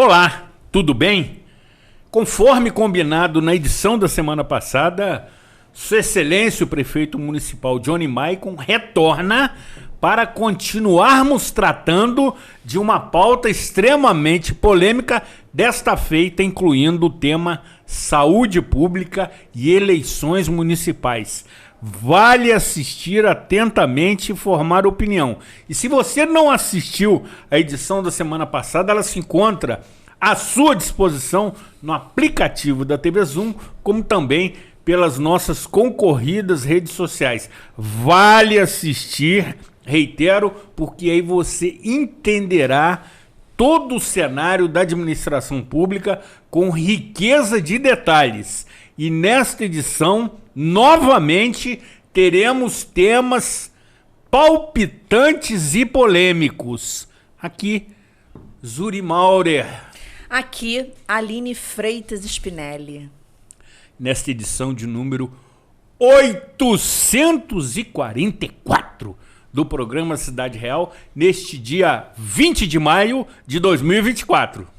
Olá, tudo bem? Conforme combinado na edição da semana passada, Sua Excelência o Prefeito Municipal Johnny Maicon retorna para continuarmos tratando de uma pauta extremamente polêmica, desta feita incluindo o tema saúde pública e eleições municipais. Vale assistir atentamente e formar opinião. E se você não assistiu a edição da semana passada, ela se encontra à sua disposição no aplicativo da TV Zoom, como também pelas nossas concorridas redes sociais. Vale assistir, reitero, porque aí você entenderá todo o cenário da administração pública com riqueza de detalhes. E nesta edição, novamente, teremos temas palpitantes e polêmicos. Aqui, Zuri Maurer. Aqui, Aline Freitas Spinelli. Nesta edição de número 844 do programa Cidade Real, neste dia 20 de maio de 2024.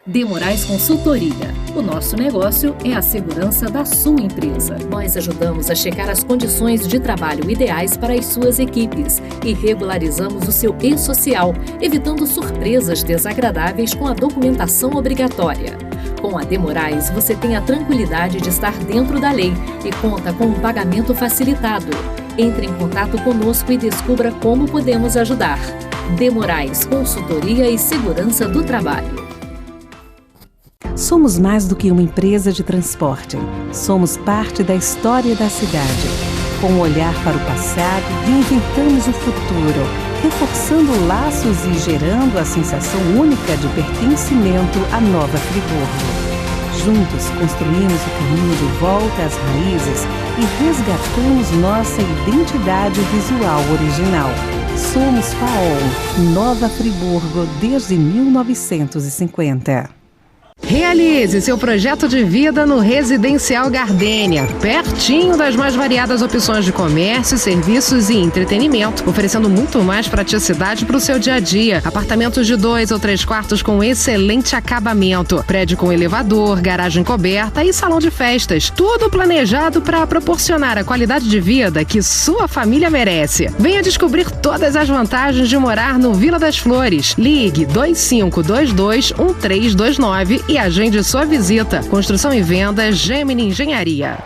De Moraes Consultoria. O nosso negócio é a segurança da sua empresa. Nós ajudamos a checar as condições de trabalho ideais para as suas equipes e regularizamos o seu e-social, evitando surpresas desagradáveis com a documentação obrigatória. Com a De Moraes, você tem a tranquilidade de estar dentro da lei e conta com um pagamento facilitado. Entre em contato conosco e descubra como podemos ajudar. De Moraes Consultoria e Segurança do Trabalho. Somos mais do que uma empresa de transporte. Somos parte da história da cidade. Com um olhar para o passado, reinventamos o futuro, reforçando laços e gerando a sensação única de pertencimento à Nova Friburgo. Juntos, construímos o caminho de volta às raízes e resgatamos nossa identidade visual original. Somos FAOL, Nova Friburgo desde 1950. Realize seu projeto de vida no Residencial Gardênia, pertinho das mais variadas opções de comércio, serviços e entretenimento, oferecendo muito mais praticidade para o seu dia a dia. Apartamentos de 2 ou 3 quartos com excelente acabamento, prédio com elevador, garagem coberta e salão de festas. Tudo planejado para proporcionar a qualidade de vida que sua família merece. Venha descobrir todas as vantagens de morar no Vila das Flores. Ligue 2522-1329 e agende sua visita. Construção e venda Gemini Engenharia.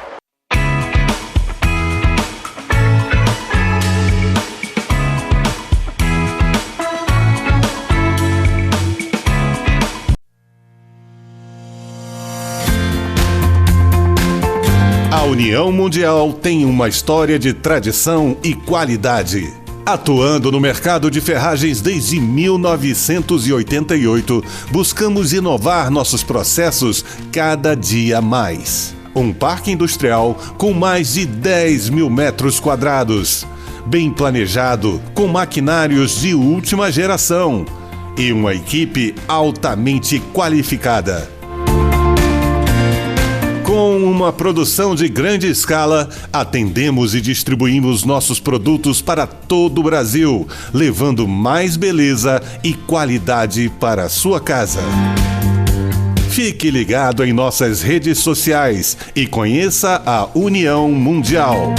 A União Mundial tem uma história de tradição e qualidade. Atuando no mercado de ferragens desde 1988, buscamos inovar nossos processos cada dia mais. Um parque industrial com mais de 10 mil metros quadrados, bem planejado, com maquinários de última geração e uma equipe altamente qualificada. Com uma produção de grande escala, atendemos e distribuímos nossos produtos para todo o Brasil, levando mais beleza e qualidade para a sua casa. Fique ligado em nossas redes sociais e conheça a União Mundial.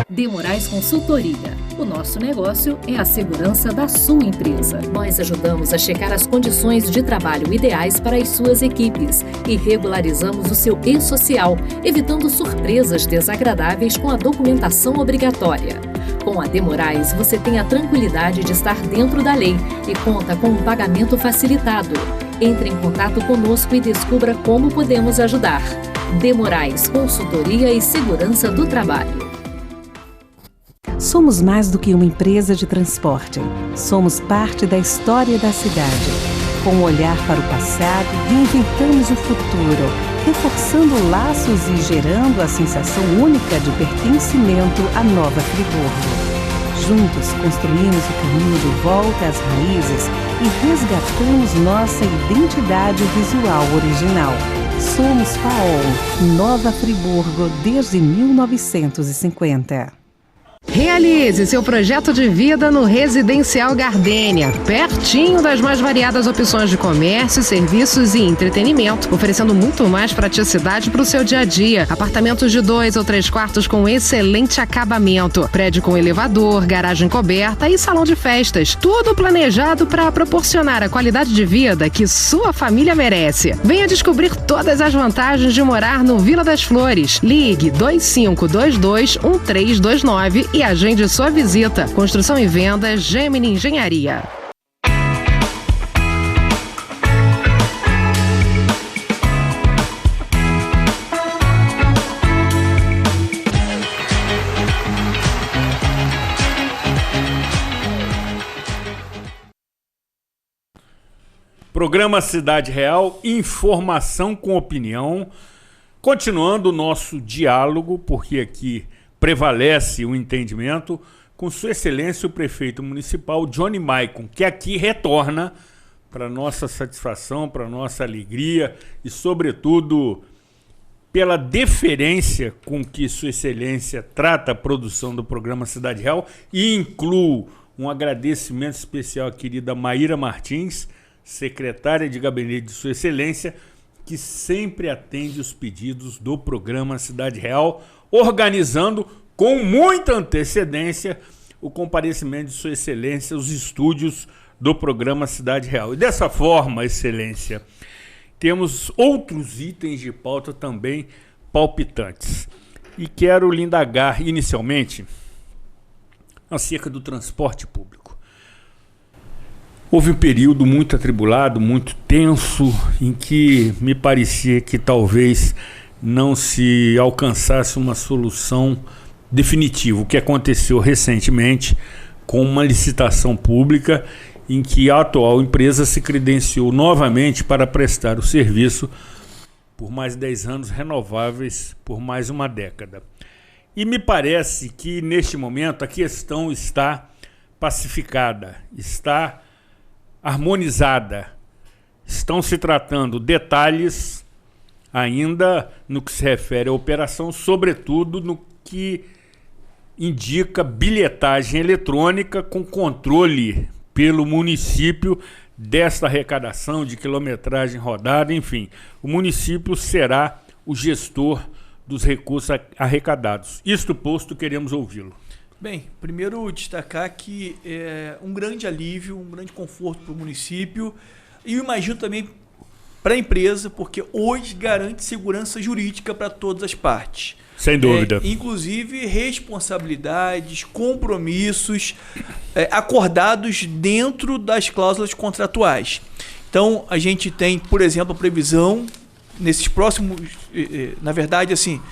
De Moraes Consultoria. O nosso negócio é a segurança da sua empresa. Nós ajudamos a checar as condições de trabalho ideais para as suas equipes e regularizamos o seu e-social, evitando surpresas desagradáveis com a documentação obrigatória. Com a De Moraes, você tem a tranquilidade de estar dentro da lei e conta com um pagamento facilitado. Entre em contato conosco e descubra como podemos ajudar. De Moraes Consultoria e Segurança do Trabalho. Somos mais do que uma empresa de transporte. Somos parte da história da cidade. Com um olhar para o passado, reinventamos o futuro, reforçando laços e gerando a sensação única de pertencimento à Nova Friburgo. Juntos, construímos o caminho de volta às raízes e resgatamos nossa identidade visual original. Somos FAOL, Nova Friburgo desde 1950. Realize seu projeto de vida no Residencial Gardênia, pertinho das mais variadas opções de comércio, serviços e entretenimento, oferecendo muito mais praticidade para o seu dia a dia. Apartamentos de 2 ou 3 quartos com excelente acabamento, prédio com elevador, garagem coberta e salão de festas. Tudo planejado para proporcionar a qualidade de vida que sua família merece. Venha descobrir todas as vantagens de morar no Vila das Flores. Ligue 2522-1329 e agende sua visita. Construção e venda Gemini Engenharia. Programa Cidade Real, informação com opinião. Continuando o nosso diálogo, porque aqui prevalece o entendimento, com Sua Excelência o Prefeito Municipal Johnny Maicon, que aqui retorna para nossa satisfação, para nossa alegria e, sobretudo, pela deferência com que Sua Excelência trata a produção do programa Cidade Real, e incluo um agradecimento especial à querida Maíra Martins, secretária de gabinete de Sua Excelência, que sempre atende os pedidos do programa Cidade Real, organizando com muita antecedência o comparecimento de Sua Excelência aos estúdios do programa Cidade Real. E dessa forma, Excelência, temos outros itens de pauta também palpitantes. E quero lhe indagar inicialmente acerca do transporte público. Houve um período muito atribulado, muito tenso, em que me parecia que talvez não se alcançasse uma solução definitiva. O que aconteceu recentemente com uma licitação pública em que a atual empresa se credenciou novamente para prestar o serviço por mais 10 anos, renováveis por mais uma década. E me parece que neste momento a questão está pacificada, está harmonizada. Estão se tratando detalhes ainda no que se refere à operação, sobretudo no que indica bilhetagem eletrônica com controle pelo município desta arrecadação de quilometragem rodada, enfim. O município será o gestor dos recursos arrecadados. Isto posto, queremos ouvi-lo. Bem, primeiro destacar que é um grande alívio, um grande conforto para o município e eu imagino também para a empresa, porque hoje garante segurança jurídica para todas as partes. Sem dúvida. Inclusive responsabilidades, compromissos acordados dentro das cláusulas contratuais. Então, a gente tem, por exemplo, a previsão nesses próximos, na verdade, assim,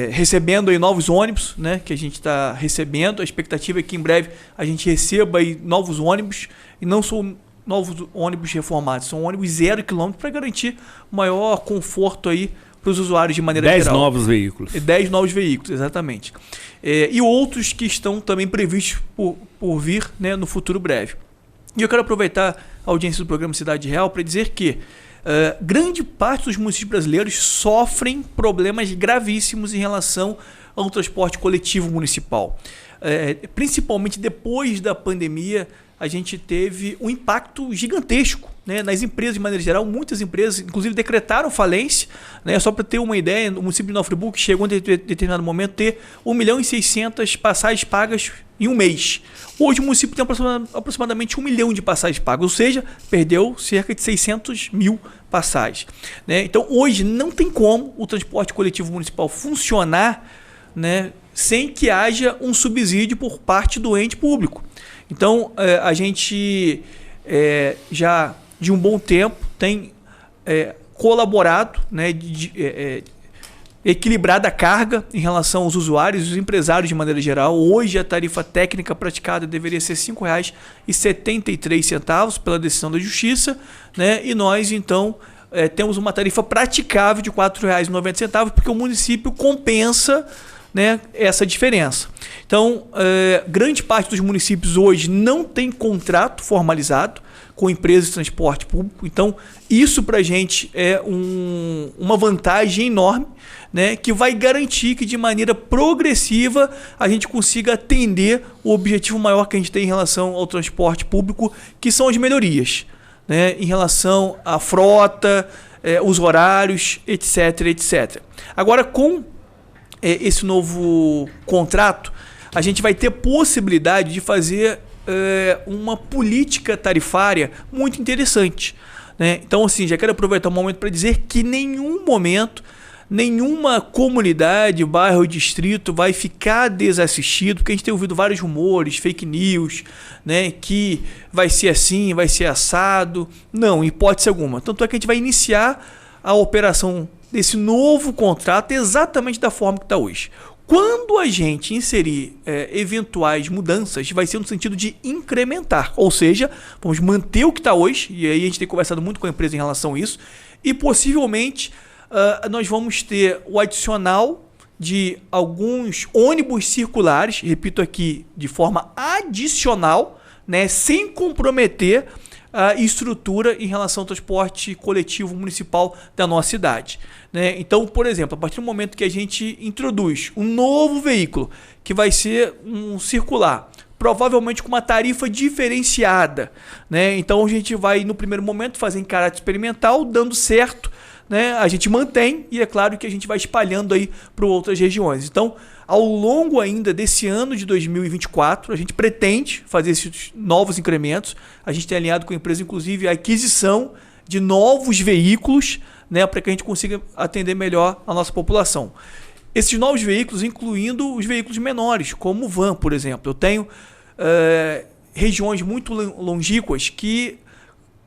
recebendo aí novos ônibus, né, que a gente está recebendo. A expectativa é que em breve a gente receba aí novos ônibus, e não são novos ônibus reformados, são ônibus 0 km para garantir maior conforto aí para os usuários de maneira geral. 10 novos veículos. 10 novos veículos, exatamente. E outros que estão também previstos por vir, né, no futuro breve. E eu quero aproveitar a audiência do programa Cidade Real para dizer que grande parte dos municípios brasileiros sofrem problemas gravíssimos em relação ao transporte coletivo municipal. Principalmente depois da pandemia, a gente teve um impacto gigantesco, né, nas empresas de maneira geral. Muitas empresas, inclusive, decretaram falência, né, só para ter uma ideia, o município de Nova Friburgo chegou em determinado momento a ter 1.600.000 passagens pagas em um mês. Hoje o município tem aproximadamente 1 milhão de passagens pagas, ou seja, perdeu cerca de 600.000 passagens. Né? Então hoje não tem como o transporte coletivo municipal funcionar, né, sem que haja um subsídio por parte do ente público. Então a gente já de um bom tempo tem colaborado, né, equilibrada a carga em relação aos usuários e os empresários de maneira geral. Hoje a tarifa técnica praticada deveria ser R$ 5,73 pela decisão da Justiça, né? E nós então temos uma tarifa praticável de R$ 4,90 porque o município compensa né, essa diferença. Então, grande parte dos municípios hoje não tem contrato formalizado com empresas de transporte público. Então, isso para a gente é uma vantagem enorme, né, que vai garantir que de maneira progressiva a gente consiga atender o objetivo maior que a gente tem em relação ao transporte público, que são as melhorias, né, em relação à frota, os horários, etc, etc. Agora, com esse novo contrato, a gente vai ter possibilidade de fazer uma política tarifária muito interessante, né? Então, assim, já quero aproveitar o momento para dizer que em nenhum momento, nenhuma comunidade, bairro, distrito vai ficar desassistido, porque a gente tem ouvido vários rumores, fake news, né, que vai ser assim, vai ser assado. Não, hipótese alguma. Tanto é que a gente vai iniciar a operação desse novo contrato exatamente da forma que está hoje. Quando a gente inserir eventuais mudanças, vai ser no sentido de incrementar, ou seja, vamos manter o que está hoje, e aí a gente tem conversado muito com a empresa em relação a isso, e possivelmente nós vamos ter o adicional de alguns ônibus circulares, repito aqui, de forma adicional, né, sem comprometer a estrutura em relação ao transporte coletivo municipal da nossa cidade, né? Então, por exemplo, a partir do momento que a gente introduz um novo veículo, que vai ser um circular, provavelmente com uma tarifa diferenciada, né? Então a gente vai, no primeiro momento, fazer em caráter experimental, dando certo, né? A gente mantém e é claro que a gente vai espalhando aí para outras regiões. Então, ao longo ainda desse ano de 2024, a gente pretende fazer esses novos incrementos. A gente tem alinhado com a empresa, inclusive, a aquisição de novos veículos, né, para que a gente consiga atender melhor a nossa população. Esses novos veículos, incluindo os veículos menores, como o van, por exemplo. Eu tenho regiões muito longínquas que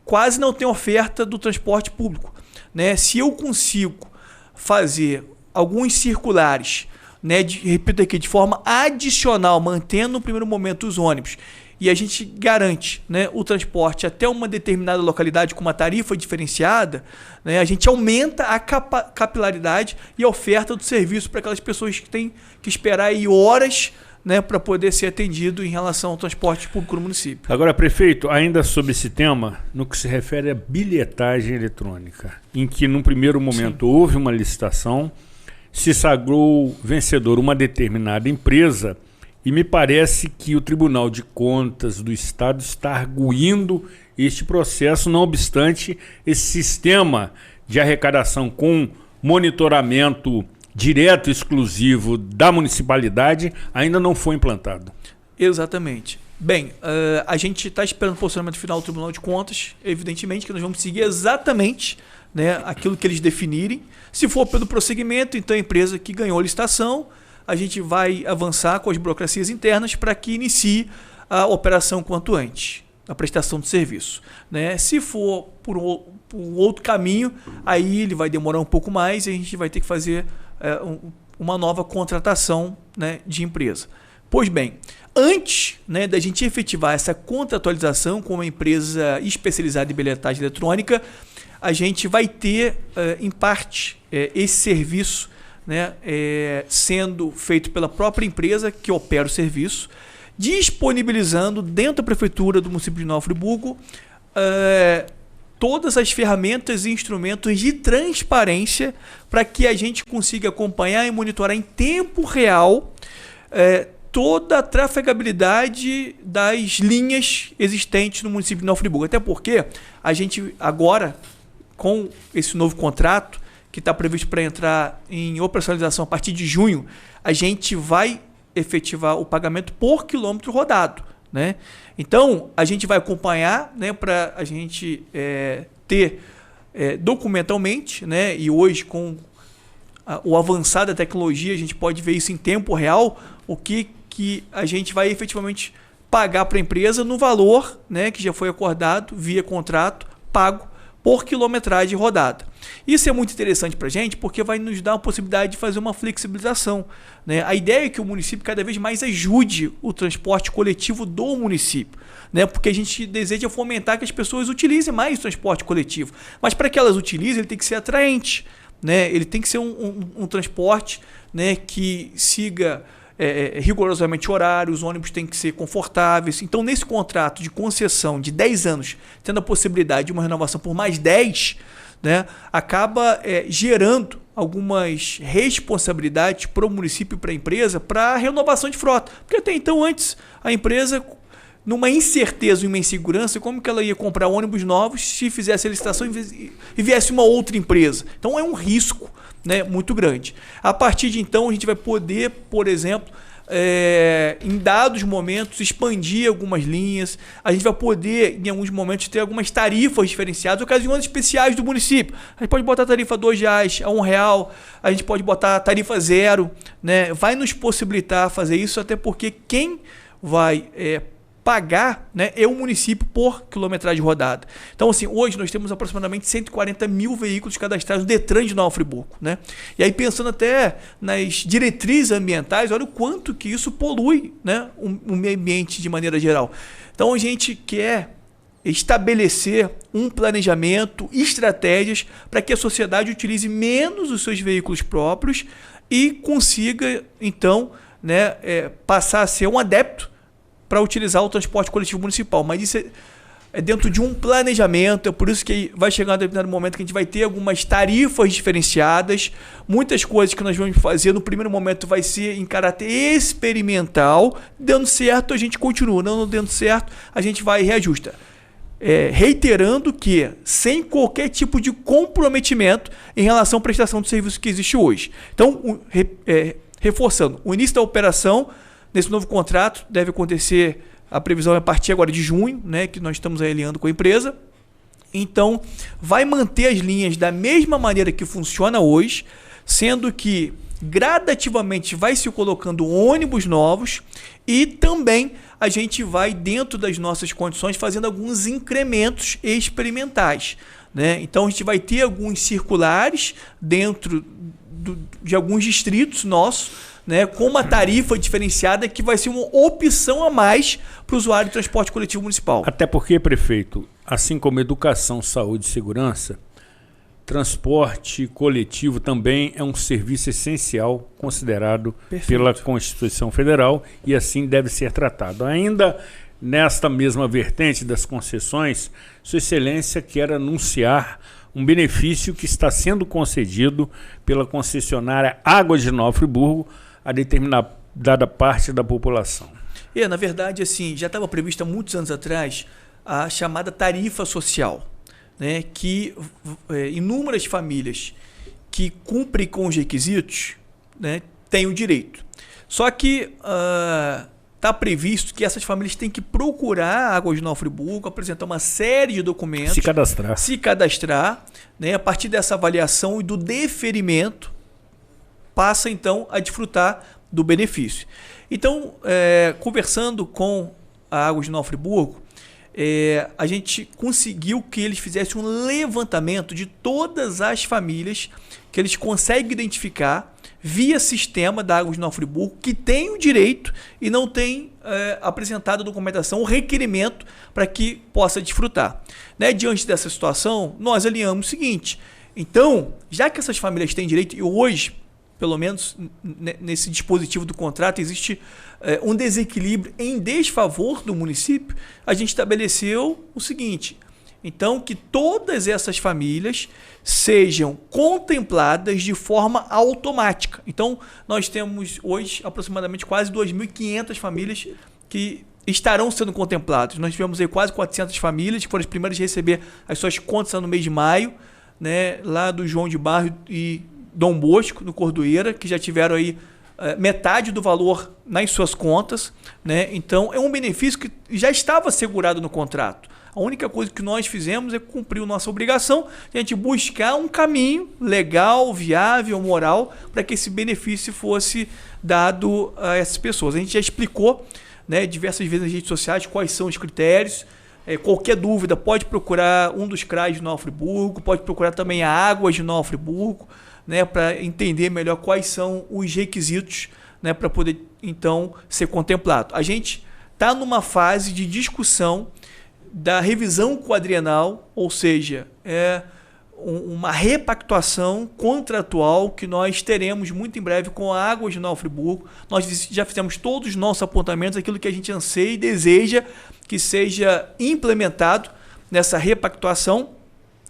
quase não tem oferta do transporte público, né? Se eu consigo fazer alguns circulares, né, repito aqui, de forma adicional, mantendo no primeiro momento os ônibus, e a gente garante, né, o transporte até uma determinada localidade com uma tarifa diferenciada, né, a gente aumenta a capilaridade e a oferta do serviço para aquelas pessoas que têm que esperar aí horas, né, para poder ser atendido em relação ao transporte público no município. Agora, prefeito, ainda sobre esse tema, no que se refere à bilhetagem eletrônica, em que num primeiro momento houve uma licitação, se sagrou vencedor uma determinada empresa e me parece que o Tribunal de Contas do Estado está arguindo este processo, não obstante esse sistema de arrecadação com monitoramento direto exclusivo da municipalidade ainda não foi implantado. Exatamente. Bem, a gente está esperando o posicionamento final do Tribunal de Contas, evidentemente que nós vamos seguir exatamente, né, aquilo que eles definirem. Se for pelo prosseguimento, então a empresa que ganhou a licitação, a gente vai avançar com as burocracias internas para que inicie a operação quanto antes, a prestação de serviço, né? Se for por outro caminho, aí ele vai demorar um pouco mais e a gente vai ter que fazer uma nova contratação, né, de empresa. Pois bem, antes, né, da gente efetivar essa contratualização com uma empresa especializada em bilhetagem eletrônica, a gente vai ter, em parte, esse serviço, né, sendo feito pela própria empresa que opera o serviço, disponibilizando dentro da prefeitura do município de Nova Friburgo todas as ferramentas e instrumentos de transparência para que a gente consiga acompanhar e monitorar em tempo real toda a trafegabilidade das linhas existentes no município de Nova Friburgo. Até porque a gente agora, com esse novo contrato, que está previsto para entrar em operacionalização a partir de junho, a gente vai efetivar o pagamento por quilômetro rodado, né? Então, a gente vai acompanhar, né, para a gente ter documentalmente, né, e hoje com o avançar da tecnologia, a gente pode ver isso em tempo real, o que a gente vai efetivamente pagar para a empresa no valor, né, que já foi acordado via contrato, pago por quilometragem rodada. Isso é muito interessante para a gente porque vai nos dar a possibilidade de fazer uma flexibilização, né? A ideia é que o município cada vez mais ajude o transporte coletivo do município, né? Porque a gente deseja fomentar que as pessoas utilizem mais o transporte coletivo. Mas para que elas utilizem, ele tem que ser atraente, né, ele tem que ser um transporte, né, que siga rigorosamente horários, os ônibus têm que ser confortáveis. Então, nesse contrato de concessão de 10 anos, tendo a possibilidade de uma renovação por mais 10, né, acaba gerando algumas responsabilidades para o município e para a empresa para a renovação de frota. Porque até então, antes, a empresa, numa incerteza e uma insegurança, como que ela ia comprar ônibus novos se fizesse a licitação e viesse uma outra empresa? Então é um risco, né, muito grande. A partir de então, a gente vai poder, por exemplo, em dados momentos, expandir algumas linhas. A gente vai poder, em alguns momentos, ter algumas tarifas diferenciadas, ocasiões especiais do município. A gente pode botar tarifa R$2 a R$1, a gente pode botar tarifa 0, né? Vai nos possibilitar fazer isso, até porque quem vai pagar, né, é o município por quilometragem rodada. Então, assim, hoje nós temos aproximadamente 140 mil veículos cadastrados no Detran de Nova Friburgo, né? E aí, pensando até nas diretrizes ambientais, olha o quanto que isso polui, né, o meio ambiente de maneira geral. Então, a gente quer estabelecer um planejamento, estratégias para que a sociedade utilize menos os seus veículos próprios e consiga, então, né, passar a ser um adepto para utilizar o transporte coletivo municipal. Mas isso é dentro de um planejamento, é por isso que vai chegar um determinado momento que a gente vai ter algumas tarifas diferenciadas, muitas coisas que nós vamos fazer no primeiro momento vai ser em caráter experimental, dando certo a gente continua, não dando certo a gente vai e reajusta. Reiterando que sem qualquer tipo de comprometimento em relação à prestação do serviço que existe hoje. Então, reforçando, o início da operação nesse novo contrato deve acontecer, a previsão é a partir agora de junho, né, que nós estamos aí alinhando com a empresa. Então, vai manter as linhas da mesma maneira que funciona hoje, sendo que gradativamente vai se colocando ônibus novos e também a gente vai, dentro das nossas condições, fazendo alguns incrementos experimentais, né? Então, a gente vai ter alguns circulares dentro de alguns distritos nossos, né, com uma tarifa diferenciada que vai ser uma opção a mais para o usuário de transporte coletivo municipal. Até porque, prefeito, assim como educação, saúde e segurança, transporte coletivo também é um serviço essencial considerado pela Constituição Federal e assim deve ser tratado. Ainda nesta mesma vertente das concessões, Sua Excelência quer anunciar um benefício que está sendo concedido pela concessionária Águas de Nova Friburgo a determinada parte da população. Na verdade, assim, já estava previsto há muitos anos atrás a chamada tarifa social, né, que inúmeras famílias que cumprem com os requisitos, né, têm o direito. Só que está previsto que essas famílias têm que procurar a Águas de Nova Friburgo, apresentar uma série de documentos, se cadastrar, né, a partir dessa avaliação e do deferimento, passa então a desfrutar do benefício. Então, conversando com a Águas de Nova Friburgo, a gente conseguiu que eles fizessem um levantamento de todas as famílias que eles conseguem identificar via sistema da Águas de Nova Friburgo que tem o direito e não tem apresentado a documentação, o requerimento para que possa desfrutar. Né? Diante dessa situação, nós alinhamos o seguinte: então, já que essas famílias têm direito, e hoje, pelo menos nesse dispositivo do contrato, existe um desequilíbrio em desfavor do município, a gente estabeleceu o seguinte: então, que todas essas famílias sejam contempladas de forma automática. Então, nós temos hoje aproximadamente quase 2.500 famílias que estarão sendo contempladas. Nós tivemos aí quase 400 famílias que foram as primeiras a receber as suas contas no mês de maio, né, lá do João de Barro e Dom Bosco, no Cordoeira, que já tiveram aí metade do valor nas suas contas, né? Então, é um benefício que já estava assegurado no contrato. A única coisa que nós fizemos é cumprir a nossa obrigação de a gente buscar um caminho legal, viável, moral, para que esse benefício fosse dado a essas pessoas. A gente já explicou, né, diversas vezes nas redes sociais quais são os critérios. Qualquer dúvida, pode procurar um dos CRAs de Nova Friburgo, pode procurar também a Águas de Nova Friburgo, né, para entender melhor quais são os requisitos, né, para poder, então, ser contemplado. A gente está numa fase de discussão da revisão quadrienal, ou seja, uma repactuação contratual que nós teremos muito em breve com a Águas de Nova Friburgo. Nós já fizemos todos os nossos apontamentos, aquilo que a gente anseia e deseja que seja implementado nessa repactuação.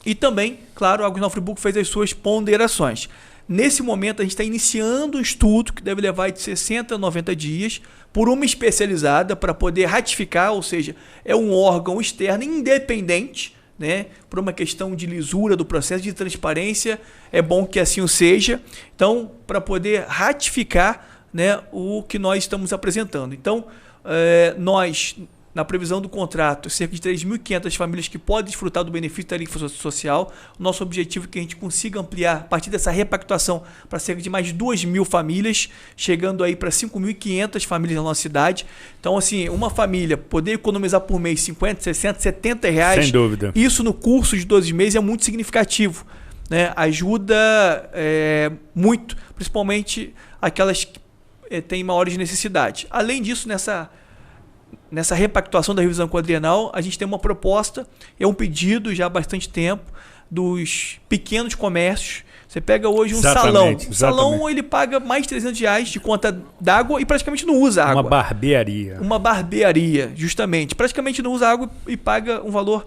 E também, claro, a Águas de Nova Friburgo fez as suas ponderações. Nesse momento, a gente está iniciando um estudo que deve levar de 60 a 90 dias por uma especializada para poder ratificar, ou seja, é um órgão externo independente, né, por uma questão de lisura do processo, de transparência, é bom que assim o seja. Então, para poder ratificar, né, o que nós estamos apresentando. Então, nós, na previsão do contrato, cerca de 3.500 famílias que podem desfrutar do benefício da tarifa social. O nosso objetivo é que a gente consiga ampliar, a partir dessa repactuação, para cerca de mais de 2.000 famílias, chegando aí para 5.500 famílias na nossa cidade. Então, assim, uma família poder economizar por mês 50, 60, 70 reais, sem dúvida, isso no curso de 12 meses é muito significativo, né? Ajuda muito, principalmente aquelas que têm maiores necessidades. Além disso, nessa repactuação da revisão quadrienal, a gente tem uma proposta, é um pedido já há bastante tempo, dos pequenos comércios. Você pega hoje um salão. O salão, ele paga mais de 300 reais de conta d'água e praticamente não usa água. Uma barbearia. Uma barbearia, justamente. Praticamente não usa água e paga um valor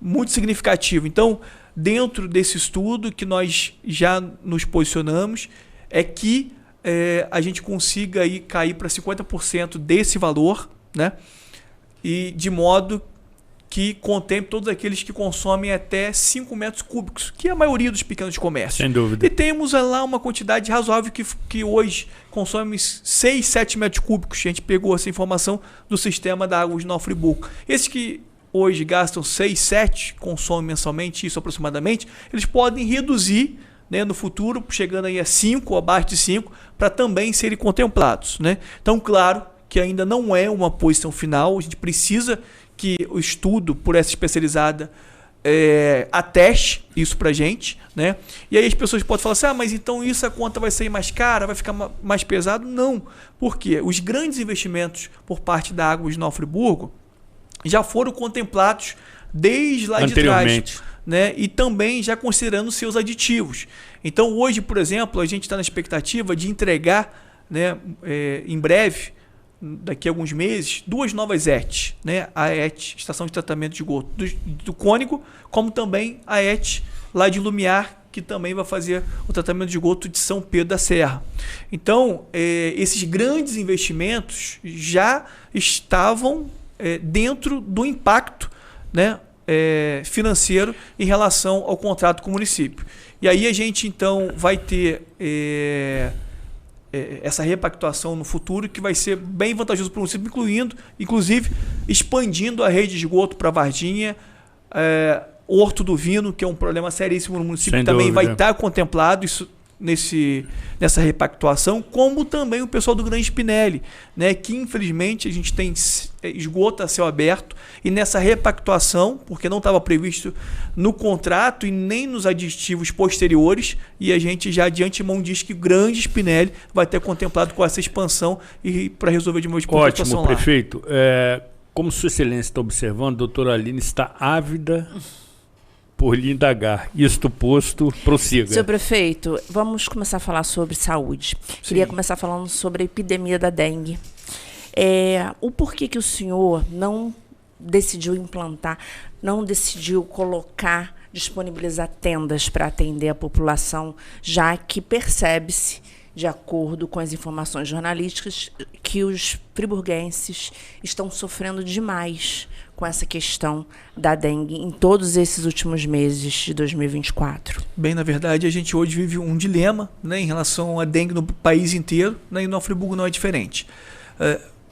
muito significativo. Então, dentro desse estudo que nós já nos posicionamos, é que a gente consiga aí cair para 50% desse valor, né? E de modo que contemple todos aqueles que consomem até 5 metros cúbicos, que é a maioria dos pequenos comércios. Sem dúvida. E temos lá uma quantidade razoável que hoje consome 6, 7 metros cúbicos. A gente pegou essa informação do sistema da Águas de Nova Friburgo. Esses que hoje gastam 6, 7, consomem mensalmente isso aproximadamente, eles podem reduzir, né, no futuro, chegando aí a 5, abaixo de 5, para também serem contemplados, né? Então, claro que ainda não é uma posição final, a gente precisa que o estudo por essa especializada ateste isso para a gente, né? E aí as pessoas podem falar assim, mas então isso a conta vai sair mais cara, vai ficar mais pesado? Não, porque os grandes investimentos por parte da Águas de Nova Friburgo já foram contemplados desde lá de trás, né? E também já considerando seus aditivos. Então hoje, por exemplo, a gente está na expectativa de entregar, né, em breve, daqui a alguns meses, 2 novas ET, né? A ET, Estação de Tratamento de Esgoto do Cônigo, como também a ET lá de Lumiar, que também vai fazer o tratamento de esgoto de São Pedro da Serra. Então, esses grandes investimentos já estavam dentro do impacto, né, financeiro em relação ao contrato com o município. E aí a gente, então, vai ter essa repactuação no futuro que vai ser bem vantajoso para o município, inclusive expandindo a rede de esgoto para Varginha, Horto do Vino, que é um problema seríssimo no município, sem também dúvida, vai estar contemplado isso nessa repactuação, como também o pessoal do Grande Spinelli, né, que infelizmente a gente tem esgoto a céu aberto, e nessa repactuação, porque não estava previsto no contrato e nem nos aditivos posteriores, e a gente já de antemão diz que o Grande Spinelli vai ter contemplado com essa expansão e para resolver de uma ótimo, lá. Prefeito. Como Sua Excelência está observando, a doutora Aline está ávida por lhe indagar. Isto posto, prossiga. Senhor prefeito, vamos começar a falar sobre saúde. Sim. Queria começar falando sobre a epidemia da dengue. O porquê que o senhor não decidiu implantar, não decidiu colocar, disponibilizar tendas para atender a população, já que percebe-se, de acordo com as informações jornalísticas, que os friburguenses estão sofrendo demais com essa questão da dengue em todos esses últimos meses de 2024? Bem, na verdade, a gente hoje vive um dilema, né, em relação à dengue no país inteiro, né, e no Nova Friburgo não é diferente.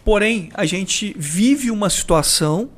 Porém, a gente vive uma situação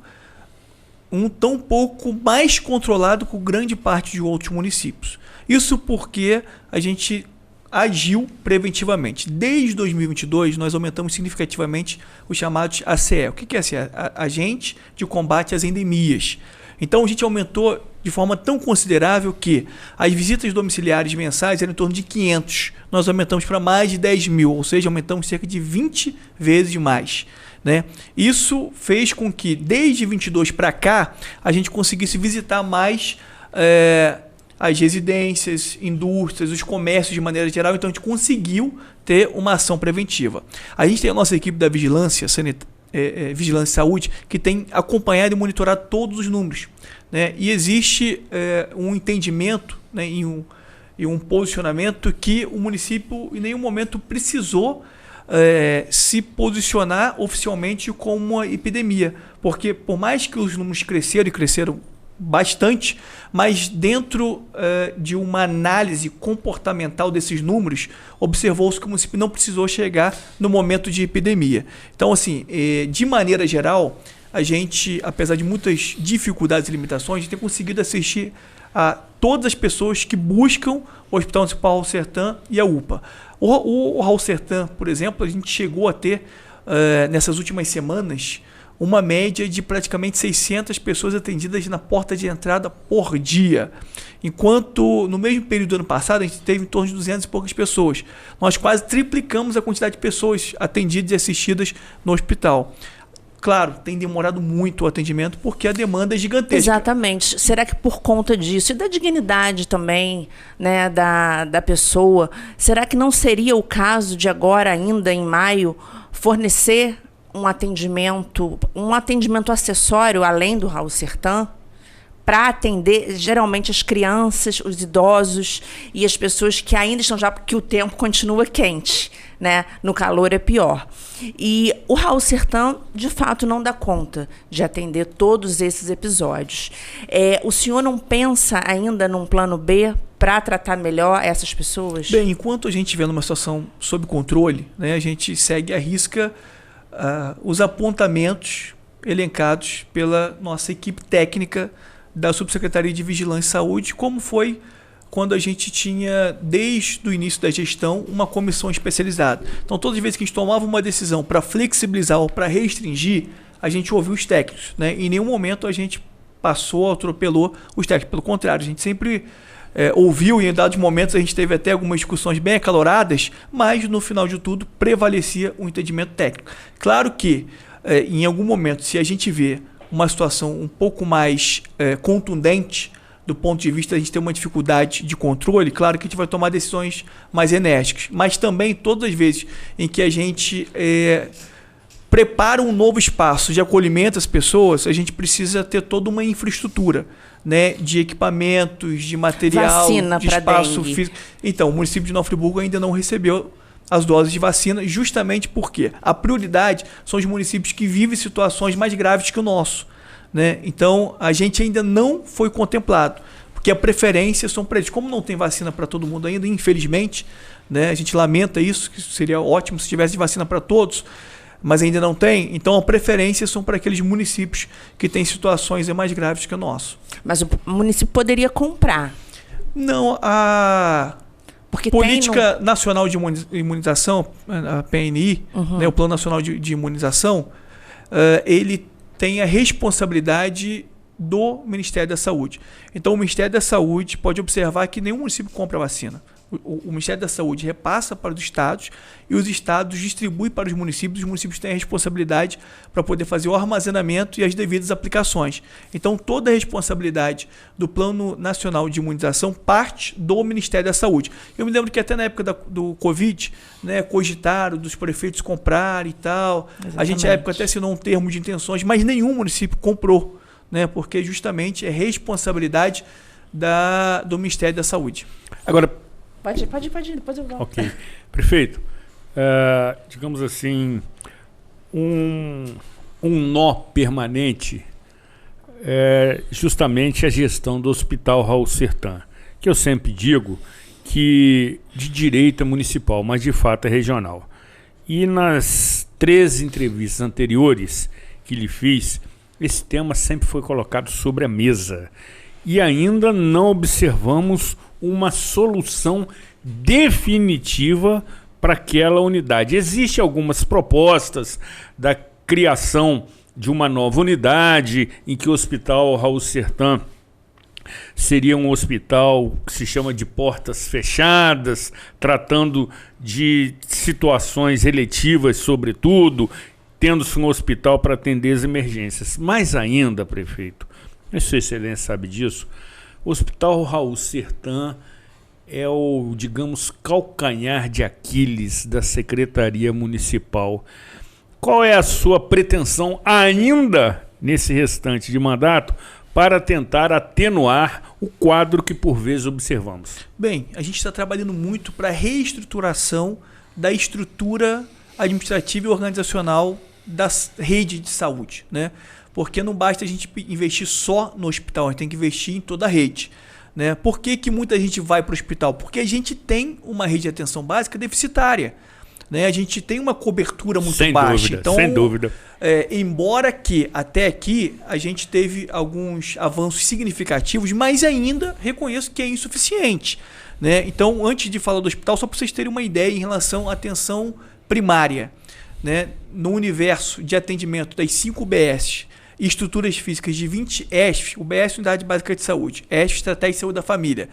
tão pouco mais controlada com grande parte de outros municípios. Isso porque a gente agiu preventivamente. Desde 2022, nós aumentamos significativamente os chamados ACE. O que é ACE? Agente de Combate às Endemias. Então, a gente aumentou de forma tão considerável que as visitas domiciliares mensais eram em torno de 500. Nós aumentamos para mais de 10 mil, ou seja, aumentamos cerca de 20 vezes mais, né? Isso fez com que, desde 22 para cá, a gente conseguisse visitar mais as residências, indústrias, os comércios de maneira geral. Então a gente conseguiu ter uma ação preventiva. A gente tem a nossa equipe da Vigilância Vigilância e Saúde, que tem acompanhado e monitorado todos os números, né? E existe um entendimento, né, e um posicionamento que o município em nenhum momento precisou se posicionar oficialmente como uma epidemia, porque por mais que os números cresceram bastante, mas dentro de uma análise comportamental desses números, observou-se que o município não precisou chegar no momento de epidemia. Então, assim, de maneira geral, a gente, apesar de muitas dificuldades e limitações, a gente tem conseguido assistir a todas as pessoas que buscam o Hospital Municipal Raul Sertã e a UPA. O Raul Sertã, por exemplo, a gente chegou a ter, nessas últimas semanas, uma média de praticamente 600 pessoas atendidas na porta de entrada por dia. Enquanto no mesmo período do ano passado a gente teve em torno de 200 e poucas pessoas. Nós quase triplicamos a quantidade de pessoas atendidas e assistidas no hospital. Claro, tem demorado muito o atendimento porque a demanda é gigantesca. Exatamente. Será que por conta disso e da dignidade também, né, da pessoa, será que não seria o caso de agora, ainda em maio, fornecer um atendimento acessório além do Raul Sertã, para atender geralmente as crianças, os idosos e as pessoas que ainda estão já, porque o tempo continua quente, né? No calor é pior. E o Raul Sertã, de fato, não dá conta de atender todos esses episódios. O senhor não pensa ainda num plano B para tratar melhor essas pessoas? Bem, enquanto a gente estiver numa situação sob controle, né, a gente segue à risca os apontamentos elencados pela nossa equipe técnica da Subsecretaria de Vigilância e Saúde, como foi quando a gente tinha, desde o início da gestão, uma comissão especializada. Então, todas as vezes que a gente tomava uma decisão para flexibilizar ou para restringir, a gente ouviu os técnicos, né? Em nenhum momento a gente passou, atropelou os técnicos. Pelo contrário, a gente sempre ouviu, e em dados momentos a gente teve até algumas discussões bem acaloradas, mas no final de tudo prevalecia o entendimento técnico. Claro que em algum momento, se a gente vê uma situação um pouco mais contundente do ponto de vista de a gente ter uma dificuldade de controle, claro que a gente vai tomar decisões mais enérgicas, mas também todas as vezes em que a gente prepara um novo espaço de acolhimento às pessoas, a gente precisa ter toda uma infraestrutura, né, de equipamentos, de material, vacina de espaço físico. Então, o município de Nova Friburgo ainda não recebeu as doses de vacina, justamente porque a prioridade são os municípios que vivem situações mais graves que o nosso, né? Então, a gente ainda não foi contemplado, porque a preferência são para eles. Como não tem vacina para todo mundo ainda, infelizmente, né, a gente lamenta isso, que seria ótimo se tivesse vacina para todos, mas ainda não tem, então a preferência são para aqueles municípios que têm situações mais graves que o nosso. Mas o município poderia comprar? Não, a Política Nacional de Imunização, a PNI, né, o Plano Nacional de Imunização, ele tem a responsabilidade do Ministério da Saúde. Então o Ministério da Saúde pode observar que nenhum município compra vacina. O Ministério da Saúde repassa para os estados e os estados distribuem para os municípios têm a responsabilidade para poder fazer o armazenamento e as devidas aplicações. Então, toda a responsabilidade do Plano Nacional de Imunização parte do Ministério da Saúde. Eu me lembro que até na época do Covid, né, cogitaram dos prefeitos comprar e tal. Exatamente. A gente, na época, até assinou um termo de intenções, mas nenhum município comprou, né, porque justamente é responsabilidade do Ministério da Saúde. Agora, Pode ir, depois eu volto. Ok. Prefeito, digamos assim, um nó permanente é justamente a gestão do Hospital Raul Sertã, que eu sempre digo que de direito é municipal, mas de fato é regional. E nas 3 entrevistas anteriores que lhe fiz, esse tema sempre foi colocado sobre a mesa. E ainda não observamos uma solução definitiva para aquela unidade. Existem algumas propostas da criação de uma nova unidade em que o Hospital Raul Sertã seria um hospital que se chama de portas fechadas, tratando de situações eletivas, sobretudo, tendo-se um hospital para atender as emergências. Mais ainda, prefeito, Sua Excelência sabe disso, O Hospital Raul Sertã é o, digamos, calcanhar de Aquiles da Secretaria Municipal. Qual é a sua pretensão ainda nesse restante de mandato para tentar atenuar o quadro que por vezes observamos? Bem, a gente está trabalhando muito para a reestruturação da estrutura administrativa e organizacional da rede de saúde, né? Porque não basta a gente investir só no hospital, a gente tem que investir em toda a rede, né? Por que muita gente vai para o hospital? Porque a gente tem uma rede de atenção básica deficitária, né? A gente tem uma cobertura muito baixa. Então, sem dúvida. Embora que até aqui a gente teve alguns avanços significativos, mas ainda reconheço que é insuficiente, né? Então, antes de falar do hospital, só para vocês terem uma ideia em relação à atenção primária, né? No universo de atendimento das 5 UBS e estruturas físicas de 20 ESF, UBS, Unidade Básica de Saúde, ESF, Estratégia de Saúde da Família,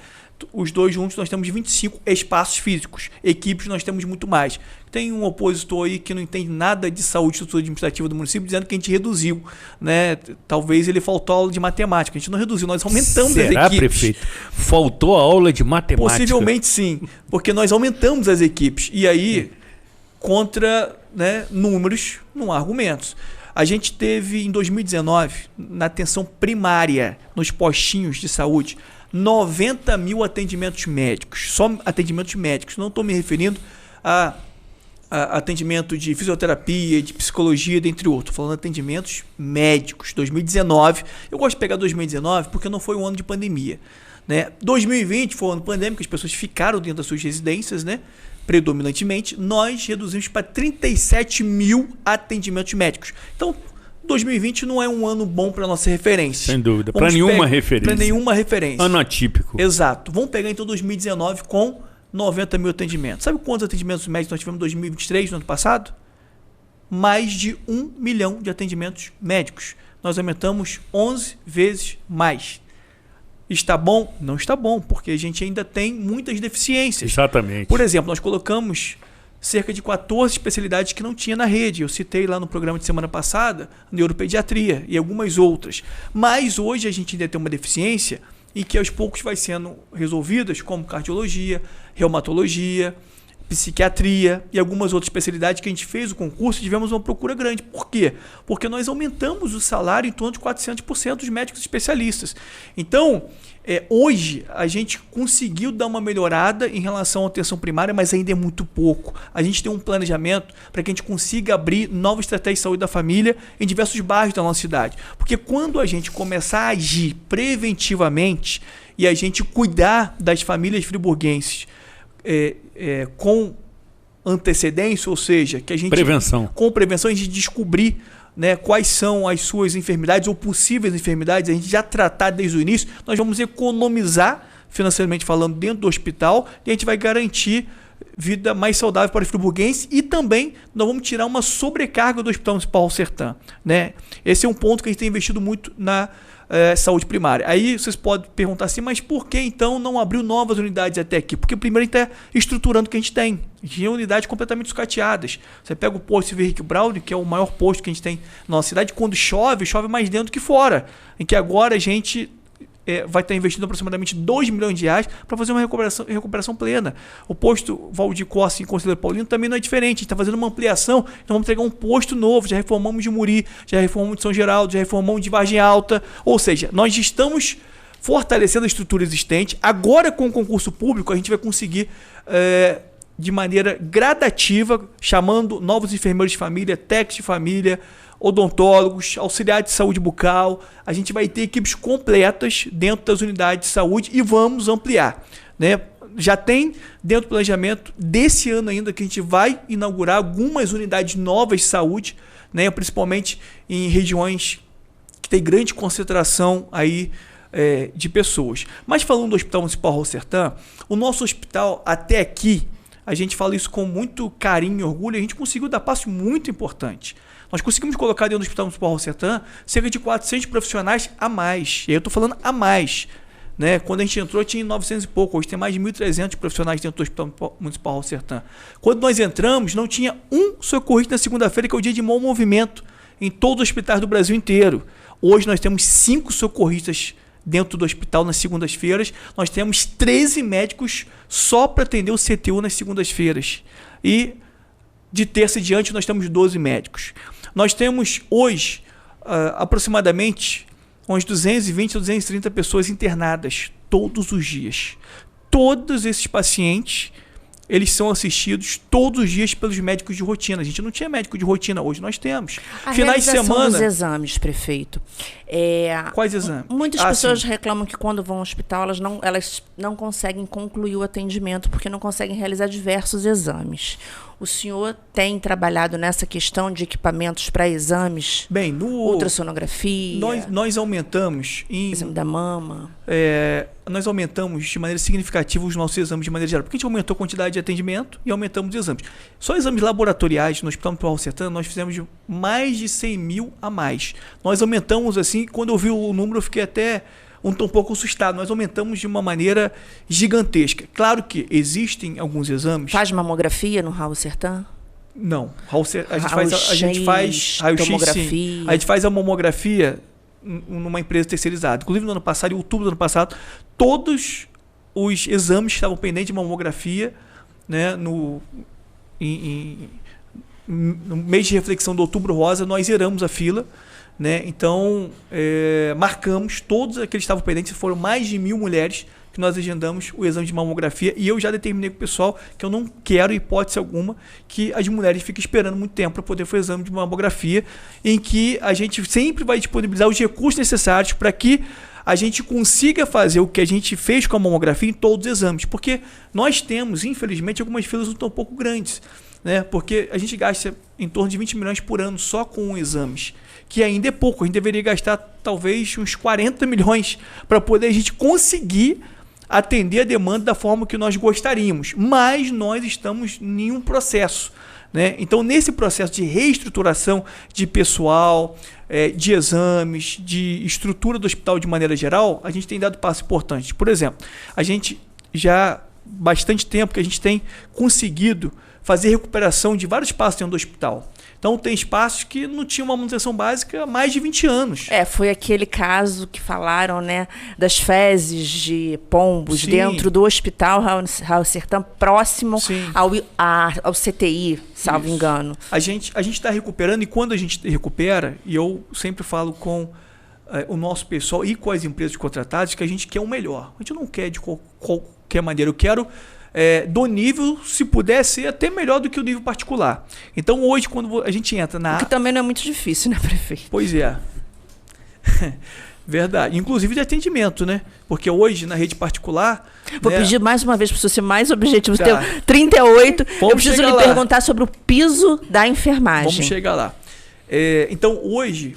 os dois juntos nós temos 25 espaços físicos, equipes nós temos muito mais. Tem um opositor aí que não entende nada de saúde, estrutura administrativa do município, dizendo que a gente reduziu, né? Talvez ele faltou aula de matemática, a gente não reduziu, nós aumentamos as equipes. Será, prefeito? Faltou a aula de matemática? Possivelmente sim, porque nós aumentamos as equipes e aí contra, né, números, não há argumentos. A gente teve em 2019, na atenção primária, nos postinhos de saúde, 90 mil atendimentos médicos, só atendimentos médicos, não estou me referindo a atendimento de fisioterapia, de psicologia, dentre outros, falando de atendimentos médicos, 2019, eu gosto de pegar 2019 porque não foi um ano de pandemia, né? 2020 foi um ano pandêmico, as pessoas ficaram dentro das suas residências, né? Predominantemente, nós reduzimos para 37 mil atendimentos médicos. Então, 2020 não é um ano bom para nossa referência. Sem dúvida, para nenhuma referência. Para nenhuma referência. Ano atípico. Exato. Vamos pegar então 2019 com 90 mil atendimentos. Sabe quantos atendimentos médicos nós tivemos em 2023, no ano passado? Mais de 1 milhão de atendimentos médicos. Nós aumentamos 11 vezes mais. Está bom? Não está bom, porque a gente ainda tem muitas deficiências. Exatamente. Por exemplo, nós colocamos cerca de 14 especialidades que não tinha na rede. Eu citei lá no programa de semana passada, neuropediatria e algumas outras. Mas hoje a gente ainda tem uma deficiência e que aos poucos vai sendo resolvidas, como cardiologia, reumatologia, psiquiatria e algumas outras especialidades que a gente fez o concurso e tivemos uma procura grande. Por quê? Porque nós aumentamos o salário em torno de 400% dos médicos especialistas. Então, hoje a gente conseguiu dar uma melhorada em relação à atenção primária, mas ainda é muito pouco. A gente tem um planejamento para que a gente consiga abrir novas estratégias de saúde da família em diversos bairros da nossa cidade. Porque quando a gente começar a agir preventivamente e a gente cuidar das famílias friburguenses com antecedência, ou seja, que a gente com prevenção a gente descobrir, né, quais são as suas enfermidades ou possíveis enfermidades, a gente já tratar desde o início, nós vamos economizar financeiramente falando dentro do hospital e a gente vai garantir vida mais saudável para os friburguenses e também nós vamos tirar uma sobrecarga do Hospital Municipal Raul Sertã, né? Esse é um ponto que a gente tem investido muito na saúde primária. Aí vocês podem perguntar assim, mas por que então não abriu novas unidades até aqui? Porque primeiro a gente está estruturando o que a gente tem. A gente tem unidades completamente sucateadas. Você pega o posto Silvio Henrique Braulio, que é o maior posto que a gente tem na nossa cidade, quando chove, chove mais dentro que fora. Em que agora a gente vai estar investindo aproximadamente 2 milhões de reais para fazer uma recuperação plena. O posto Valdir Costa em Conselheiro Paulino também não é diferente. A gente está fazendo uma ampliação, então vamos entregar um posto novo. Já reformamos de Muri, já reformamos de São Geraldo, já reformamos de Vargem Alta. Ou seja, nós estamos fortalecendo a estrutura existente. Agora, com o concurso público, a gente vai conseguir, de maneira gradativa, chamando novos enfermeiros de família, técnicos de família, odontólogos, auxiliares de saúde bucal. A gente vai ter equipes completas dentro das unidades de saúde e vamos ampliar, né? Já tem dentro do planejamento desse ano ainda que a gente vai inaugurar algumas unidades novas de saúde, né? Principalmente em regiões que tem grande concentração aí de pessoas. Mas falando do Hospital Municipal Raul Sertã, o nosso hospital até aqui, a gente fala isso com muito carinho e orgulho, a gente conseguiu dar passos muito importantes. Nós conseguimos colocar dentro do Hospital Municipal Raul Sertã cerca de 400 profissionais a mais. E aí eu estou falando a mais, né? Quando a gente entrou tinha 900 e pouco, hoje tem mais de 1.300 profissionais dentro do Hospital Municipal Raul Sertã. Quando nós entramos, não tinha um socorrista na segunda-feira, que é o dia de mau movimento, em todos os hospitais do Brasil inteiro. Hoje nós temos 5 socorristas dentro do hospital nas segundas-feiras. Nós temos 13 médicos só para atender o CTU nas segundas-feiras. E de terça em diante nós temos 12 médicos. Nós temos hoje aproximadamente uns 220 a 230 pessoas internadas todos os dias. Todos esses pacientes, eles são assistidos todos os dias pelos médicos de rotina. A gente não tinha médico de rotina, hoje nós temos. A Finais de realização semana. dos exames, prefeito. Quais exames? Muitas pessoas reclamam que quando vão ao hospital elas não conseguem concluir o atendimento porque não conseguem realizar diversos exames. O senhor tem trabalhado nessa questão de equipamentos para exames? Bem, ultrassonografia. Nós aumentamos exame da mama. Nós aumentamos de maneira significativa os nossos exames de maneira geral, porque a gente aumentou a quantidade de atendimento e aumentamos os exames. Só exames laboratoriais no Hospital Municipal Raul Sertã, nós fizemos mais de 100 mil a mais. Nós aumentamos assim, quando eu vi o número eu fiquei até um pouco assustado. Nós aumentamos de uma maneira gigantesca. Claro que existem alguns exames. Faz mamografia no Raul Sertã? Não. A gente faz raio-x, sim. A gente faz a mamografia numa empresa terceirizada. Inclusive no ano passado, em outubro do ano passado, todos os exames que estavam pendentes de mamografia, né, no mês de reflexão do Outubro Rosa, nós zeramos a fila. Né? Então, marcamos todos aqueles que estavam pendentes. Foram mais de 1.000 mulheres que nós agendamos o exame de mamografia. E eu já determinei com o pessoal que eu não quero, hipótese alguma, que as mulheres fiquem esperando muito tempo para poder fazer o exame de mamografia, em que a gente sempre vai disponibilizar os recursos necessários para que a gente consiga fazer o que a gente fez com a mamografia em todos os exames. Porque nós temos, infelizmente, algumas filas um pouco grandes, né? Porque a gente gasta em torno de 20 milhões por ano só com exames, que ainda é pouco. A gente deveria gastar talvez uns 40 milhões para poder a gente conseguir atender a demanda da forma que nós gostaríamos. Mas nós estamos em um processo, né? Então, nesse processo de reestruturação de pessoal, de exames, de estrutura do hospital de maneira geral, a gente tem dado passos importantes. Por exemplo, a gente já há bastante tempo que a gente tem conseguido fazer recuperação de vários espaços dentro do hospital. Então, tem espaços que não tinham uma manutenção básica há mais de 20 anos. Foi aquele caso que falaram, né, das fezes de pombos. Sim. Dentro do hospital Raul Sertã, próximo ao CTI, salvo engano. A gente está recuperando, e quando a gente recupera, e eu sempre falo com o nosso pessoal e com as empresas contratadas, que a gente quer o melhor. A gente não quer de qualquer maneira. Eu quero do nível, se puder ser até melhor do que o nível particular. Então, hoje, quando a gente entra na... O que também não é muito difícil, né, prefeito? Pois é. Verdade. Inclusive de atendimento, né? Porque hoje, na rede particular... Vou pedir mais uma vez para você ser mais objetivo. Tá. Tem 38. Eu preciso lhe perguntar sobre o piso da enfermagem. Vamos chegar lá. Então, hoje,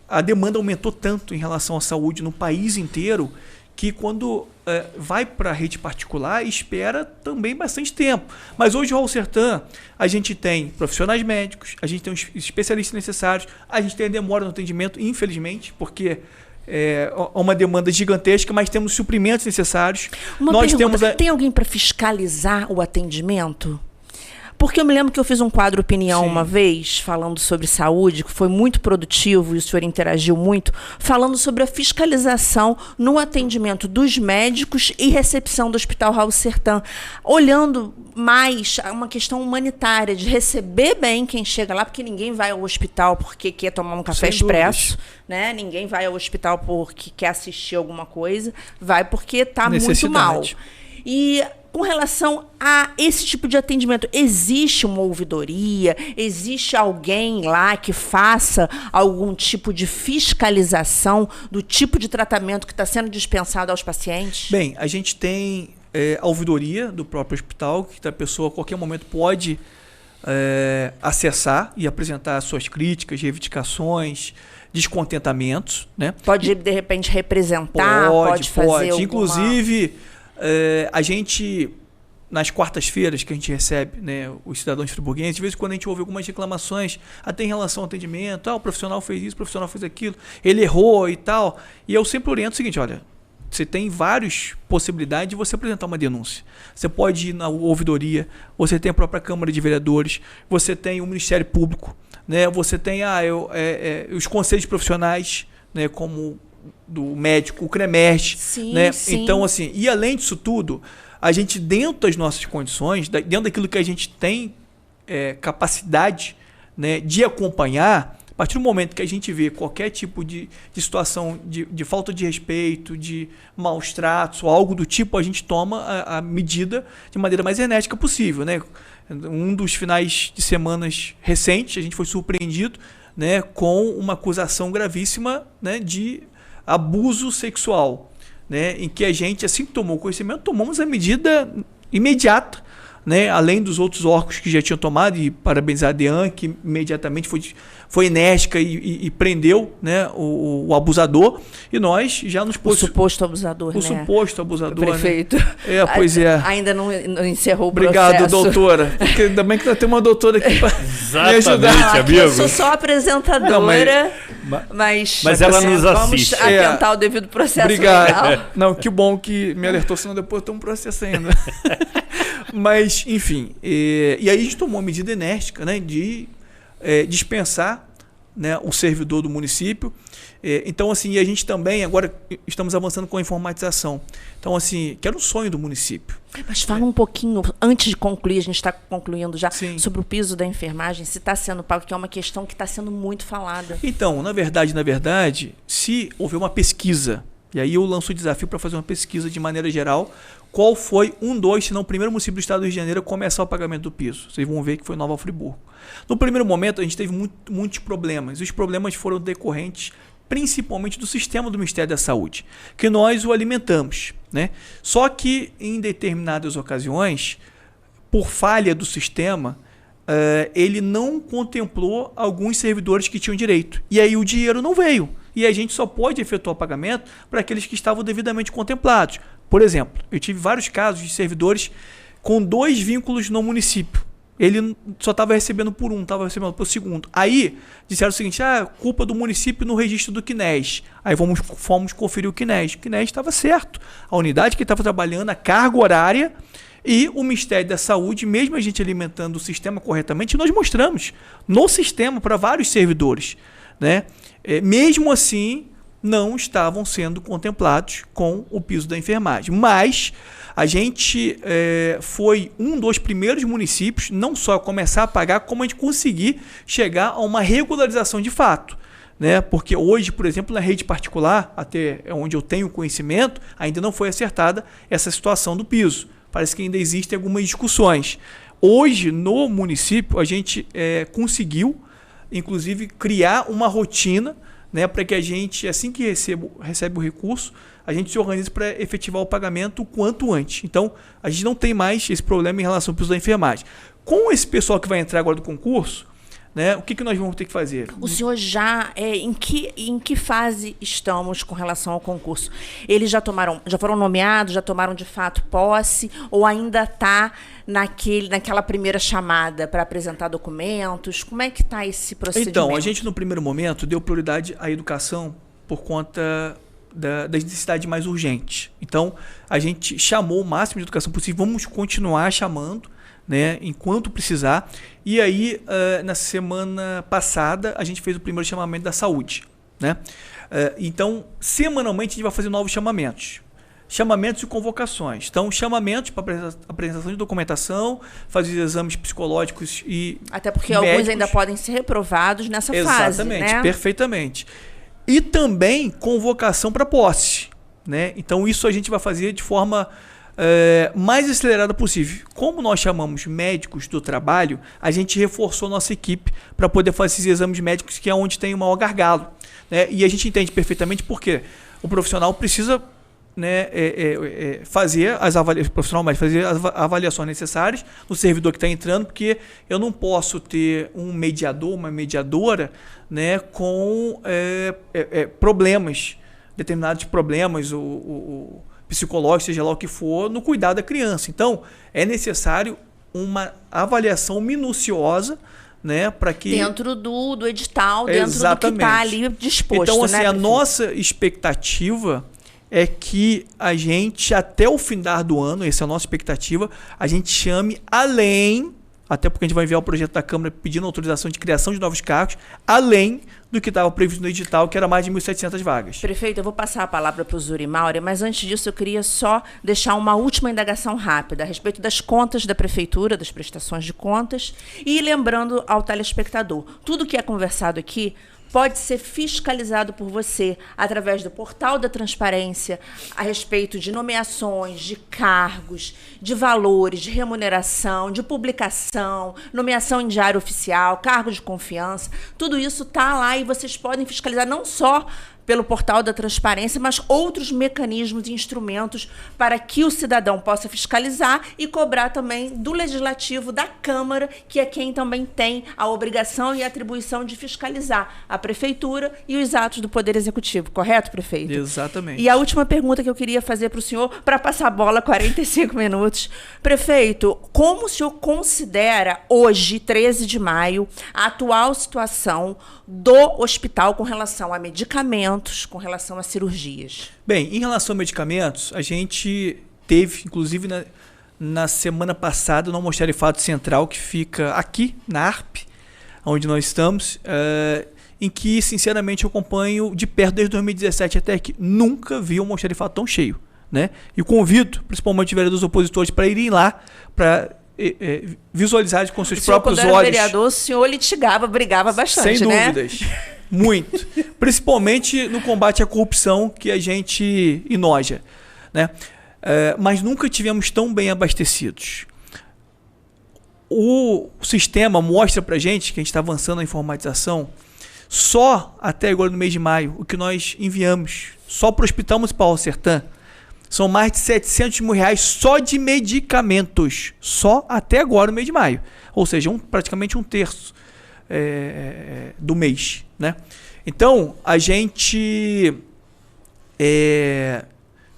a demanda aumentou tanto em relação à saúde no país inteiro, que quando vai para a rede particular, espera também bastante tempo. Mas hoje, o Raul Sertã, a gente tem profissionais médicos, a gente tem os especialistas necessários, a gente tem a demora no atendimento, infelizmente, porque é uma demanda gigantesca, mas temos suprimentos necessários. Tem alguém para fiscalizar o atendimento? Porque eu me lembro que eu fiz um quadro opinião uma vez, falando sobre saúde, que foi muito produtivo e o senhor interagiu muito, falando sobre a fiscalização no atendimento dos médicos e recepção do Hospital Raul Sertã, olhando mais uma questão humanitária, de receber bem quem chega lá, porque ninguém vai ao hospital porque quer tomar um café expresso, né? Ninguém vai ao hospital porque quer assistir alguma coisa, vai porque está muito mal. E com relação a esse tipo de atendimento, existe uma ouvidoria? Existe alguém lá que faça algum tipo de fiscalização do tipo de tratamento que está sendo dispensado aos pacientes? Bem, a gente tem a ouvidoria do próprio hospital, que a pessoa a qualquer momento pode acessar e apresentar suas críticas, reivindicações, descontentamentos, né? Pode, de repente, representar, pode fazer alguma... Inclusive... a gente, nas quartas-feiras que a gente recebe, né, os cidadãos friburguenses, de vez em quando a gente ouve algumas reclamações até em relação ao atendimento, o profissional fez isso, o profissional fez aquilo, ele errou e tal. E eu sempre oriento o seguinte, olha, você tem várias possibilidades de você apresentar uma denúncia. Você pode ir na ouvidoria, você tem a própria Câmara de Vereadores, você tem o Ministério Público, né, você tem os conselhos profissionais, né, como do médico, o CREMERS, Sim, né? sim. Então, assim, e além disso tudo, a gente, dentro das nossas condições, dentro daquilo que a gente tem capacidade, né, de acompanhar, a partir do momento que a gente vê qualquer tipo de situação de falta de respeito, de maus tratos ou algo do tipo, a gente toma a medida de maneira mais enérgica possível, né? Um dos finais de semanas recentes, a gente foi surpreendido, né, com uma acusação gravíssima, né, de abuso sexual, né, em que a gente, assim que tomou conhecimento, tomamos a medida imediata, né, além dos outros órgãos que já tinham tomado, e parabenizar a DEAN, que imediatamente foi enérgica e prendeu, né, o abusador, e nós já nos O suposto abusador, o suposto abusador, prefeito. Né? Pois é. Ainda não encerrou o processo. Obrigado, doutora. Porque ainda bem que nós temos uma doutora aqui para me ajudar. Aqui eu sou só apresentadora, mas ela nos vamos assiste. atentar o devido processo. Obrigado. Legal. Não, que bom que me alertou, senão depois eu tenho um processo ainda. Mas, enfim, e aí a gente tomou uma medida enérgica, né, de dispensar, né, o servidor do município. Então, assim, e a gente também, agora estamos avançando com a informatização. Então, assim, que era um sonho do município. Mas fala um pouquinho, antes de concluir, a gente está concluindo já, Sim. sobre o piso da enfermagem, se está sendo pago, que é uma questão que está sendo muito falada. Então, na verdade, se houver uma pesquisa, e aí eu lanço o desafio para fazer uma pesquisa de maneira geral, qual foi se não o primeiro município do estado do Rio de Janeiro a começar o pagamento do piso. Vocês vão ver que foi Nova Friburgo. No primeiro momento, a gente teve muitos problemas. E os problemas foram decorrentes principalmente do sistema do Ministério da Saúde, que nós o alimentamos, né? Só que, em determinadas ocasiões, por falha do sistema, ele não contemplou alguns servidores que tinham direito. E aí o dinheiro não veio. E a gente só pode efetuar o pagamento para aqueles que estavam devidamente contemplados. Por exemplo, eu tive vários casos de servidores com 2 vínculos no município. Ele só estava recebendo por um, estava recebendo por segundo. Aí disseram o seguinte: culpa do município no registro do CNES. Aí fomos conferir o CNES. O CNES estava certo. A unidade que estava trabalhando, a carga horária, e o Ministério da Saúde, mesmo a gente alimentando o sistema corretamente, nós mostramos no sistema para vários servidores, né? Mesmo assim, não estavam sendo contemplados com o piso da enfermagem. Mas a gente foi um dos primeiros municípios, não só a começar a pagar, como a gente conseguir chegar a uma regularização de fato, né? Porque hoje, por exemplo, na rede particular, até onde eu tenho conhecimento, ainda não foi acertada essa situação do piso. Parece que ainda existem algumas discussões. Hoje, no município, a gente conseguiu, inclusive, criar uma rotina, né, para que a gente, assim que recebe o recurso, a gente se organize para efetivar o pagamento o quanto antes. Então, a gente não tem mais esse problema em relação ao piso da enfermagem. Com esse pessoal que vai entrar agora do concurso, né, o que nós vamos ter que fazer? O senhor já, em que fase estamos com relação ao concurso? Eles já foram nomeados, já tomaram de fato posse, ou ainda está naquela primeira chamada para apresentar documentos? Como é que está esse procedimento? Então, a gente no primeiro momento deu prioridade à educação por conta das necessidades mais urgentes. Então, a gente chamou o máximo de educação possível, vamos continuar chamando, né, enquanto precisar. E aí, na semana passada, a gente fez o primeiro chamamento da saúde, né? Então, semanalmente, a gente vai fazer novos chamamentos e convocações. Então, chamamentos para apresentação de documentação, fazer exames psicológicos e até porque médicos. Alguns ainda podem ser reprovados nessa fase, Exatamente, né? Perfeitamente. E também convocação para posse, né? Então, isso a gente vai fazer de forma mais acelerada possível. Como nós chamamos médicos do trabalho, a gente reforçou nossa equipe para poder fazer esses exames médicos, que é onde tem o maior gargalo, né? E a gente entende perfeitamente porque o profissional precisa, né, fazer as avaliações necessárias no servidor que está entrando, porque eu não posso ter um mediador, uma mediadora, né, com determinados problemas psicológicos, seja lá o que for, no cuidado da criança. Então, é necessário uma avaliação minuciosa, né, para que dentro do edital, dentro Exatamente. Do que está ali disposto. Então, assim, né, a nossa expectativa é que a gente, até o findar do ano, essa é a nossa expectativa, a gente chame além até porque a gente vai enviar o projeto da Câmara pedindo autorização de criação de novos cargos, além do que estava previsto no edital, que era mais de 1.700 vagas. Prefeito, eu vou passar a palavra para o Zuri Mauri, mas antes disso eu queria só deixar uma última indagação rápida a respeito das contas da Prefeitura, das prestações de contas, e lembrando ao telespectador, tudo que é conversado aqui pode ser fiscalizado por você através do portal da transparência a respeito de nomeações, de cargos, de valores, de remuneração, de publicação, nomeação em diário oficial, cargo de confiança. Tudo isso está lá e vocês podem fiscalizar não só pelo portal da transparência, mas outros mecanismos e instrumentos para que o cidadão possa fiscalizar e cobrar também do Legislativo, da Câmara, que é quem também tem a obrigação e a atribuição de fiscalizar a Prefeitura e os atos do Poder Executivo. Correto, prefeito? Exatamente. E a última pergunta que eu queria fazer para o senhor, para passar a bola 45 minutos. Prefeito, como o senhor considera hoje, 13 de maio, a atual situação do hospital com relação a medicamentos, com relação a cirurgias? Bem, em relação a medicamentos, a gente teve, inclusive na semana passada, no almoxarifado central, que fica aqui, na ARP, onde nós estamos, em que, sinceramente, eu acompanho de perto desde 2017 até aqui. Nunca vi um almoxarifado tão cheio, né? E convido, principalmente, vereadores opositores para irem lá, para visualizar com seus próprios olhos. Quando era vereador, o senhor litigava, brigava bastante, sem né? dúvidas. Muito. Principalmente no combate à corrupção que a gente enoja, né? Mas nunca tivemos tão bem abastecidos. O sistema mostra pra gente que a gente está avançando na informatização. Só até agora no mês de maio, o que nós enviamos só para o Hospital Municipal Raul Sertã são mais de R$700 mil só de medicamentos. Só até agora no mês de maio. Ou seja, praticamente um terço do mês, né? Então, a gente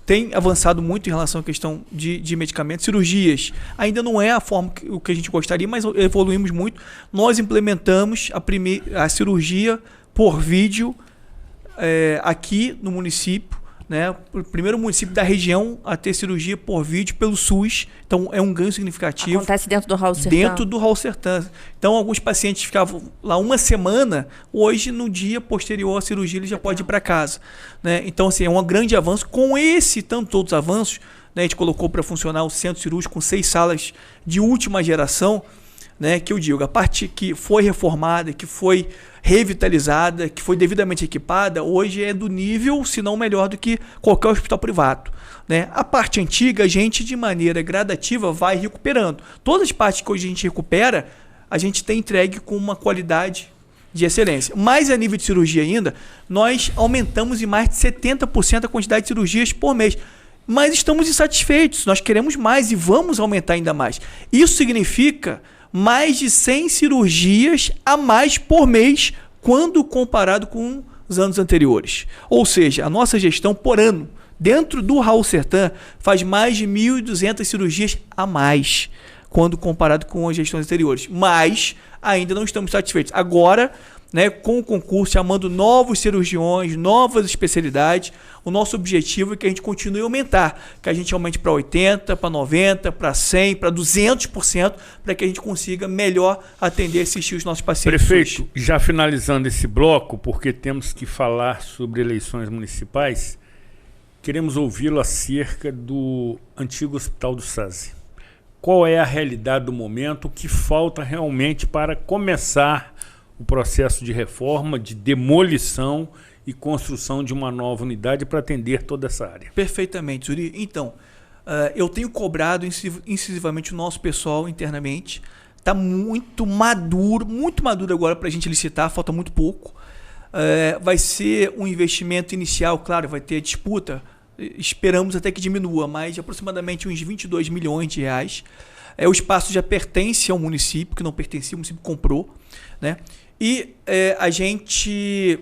tem avançado muito em relação à questão de medicamentos. Cirurgias ainda não é a forma que a gente gostaria, mas evoluímos muito. Nós implementamos a cirurgia por vídeo aqui no município, né? O primeiro município da região a ter cirurgia por vídeo pelo SUS. Então é um ganho significativo. Acontece dentro do Raul Sertã? Dentro do Raul Sertã. Então alguns pacientes ficavam lá uma semana, hoje no dia posterior à cirurgia ele já pode ir para casa, né? Então assim, é um grande avanço. Com tanto outros avanços, né, a gente colocou para funcionar o centro cirúrgico com 6 salas de última geração, né, que eu digo, a parte que foi reformada, que foi revitalizada, que foi devidamente equipada, hoje é do nível, se não melhor do que qualquer hospital privado, né? A parte antiga, a gente de maneira gradativa vai recuperando. Todas as partes que hoje a gente recupera, a gente tem entregue com uma qualidade de excelência. Mas a nível de cirurgia ainda, nós aumentamos em mais de 70% a quantidade de cirurgias por mês. Mas estamos insatisfeitos, nós queremos mais e vamos aumentar ainda mais. Isso significa mais de 100 cirurgias a mais por mês, quando comparado com os anos anteriores. Ou seja, a nossa gestão por ano, dentro do Raul Sertã, faz mais de 1.200 cirurgias a mais, quando comparado com as gestões anteriores. Mas ainda não estamos satisfeitos. Agora, né, com o concurso, chamando novos cirurgiões, novas especialidades, o nosso objetivo é que a gente continue a aumentar, que a gente aumente para 80%, para 90%, para 100%, para 200%, para que a gente consiga melhor atender e assistir os nossos pacientes. Prefeito, já finalizando esse bloco, porque temos que falar sobre eleições municipais, queremos ouvi-lo acerca do antigo Hospital do SASI. Qual é a realidade do momento, o que falta realmente para começar o processo de reforma, de demolição e construção de uma nova unidade para atender toda essa área? Perfeitamente, Zuri. Então, eu tenho cobrado incisivamente o nosso pessoal internamente. Está muito maduro agora para a gente licitar, falta muito pouco. Vai ser um investimento inicial, claro, vai ter disputa, esperamos até que diminua, mas de aproximadamente uns R$22 milhões. O espaço já pertence ao município, que não pertencia, o município comprou, né? E a gente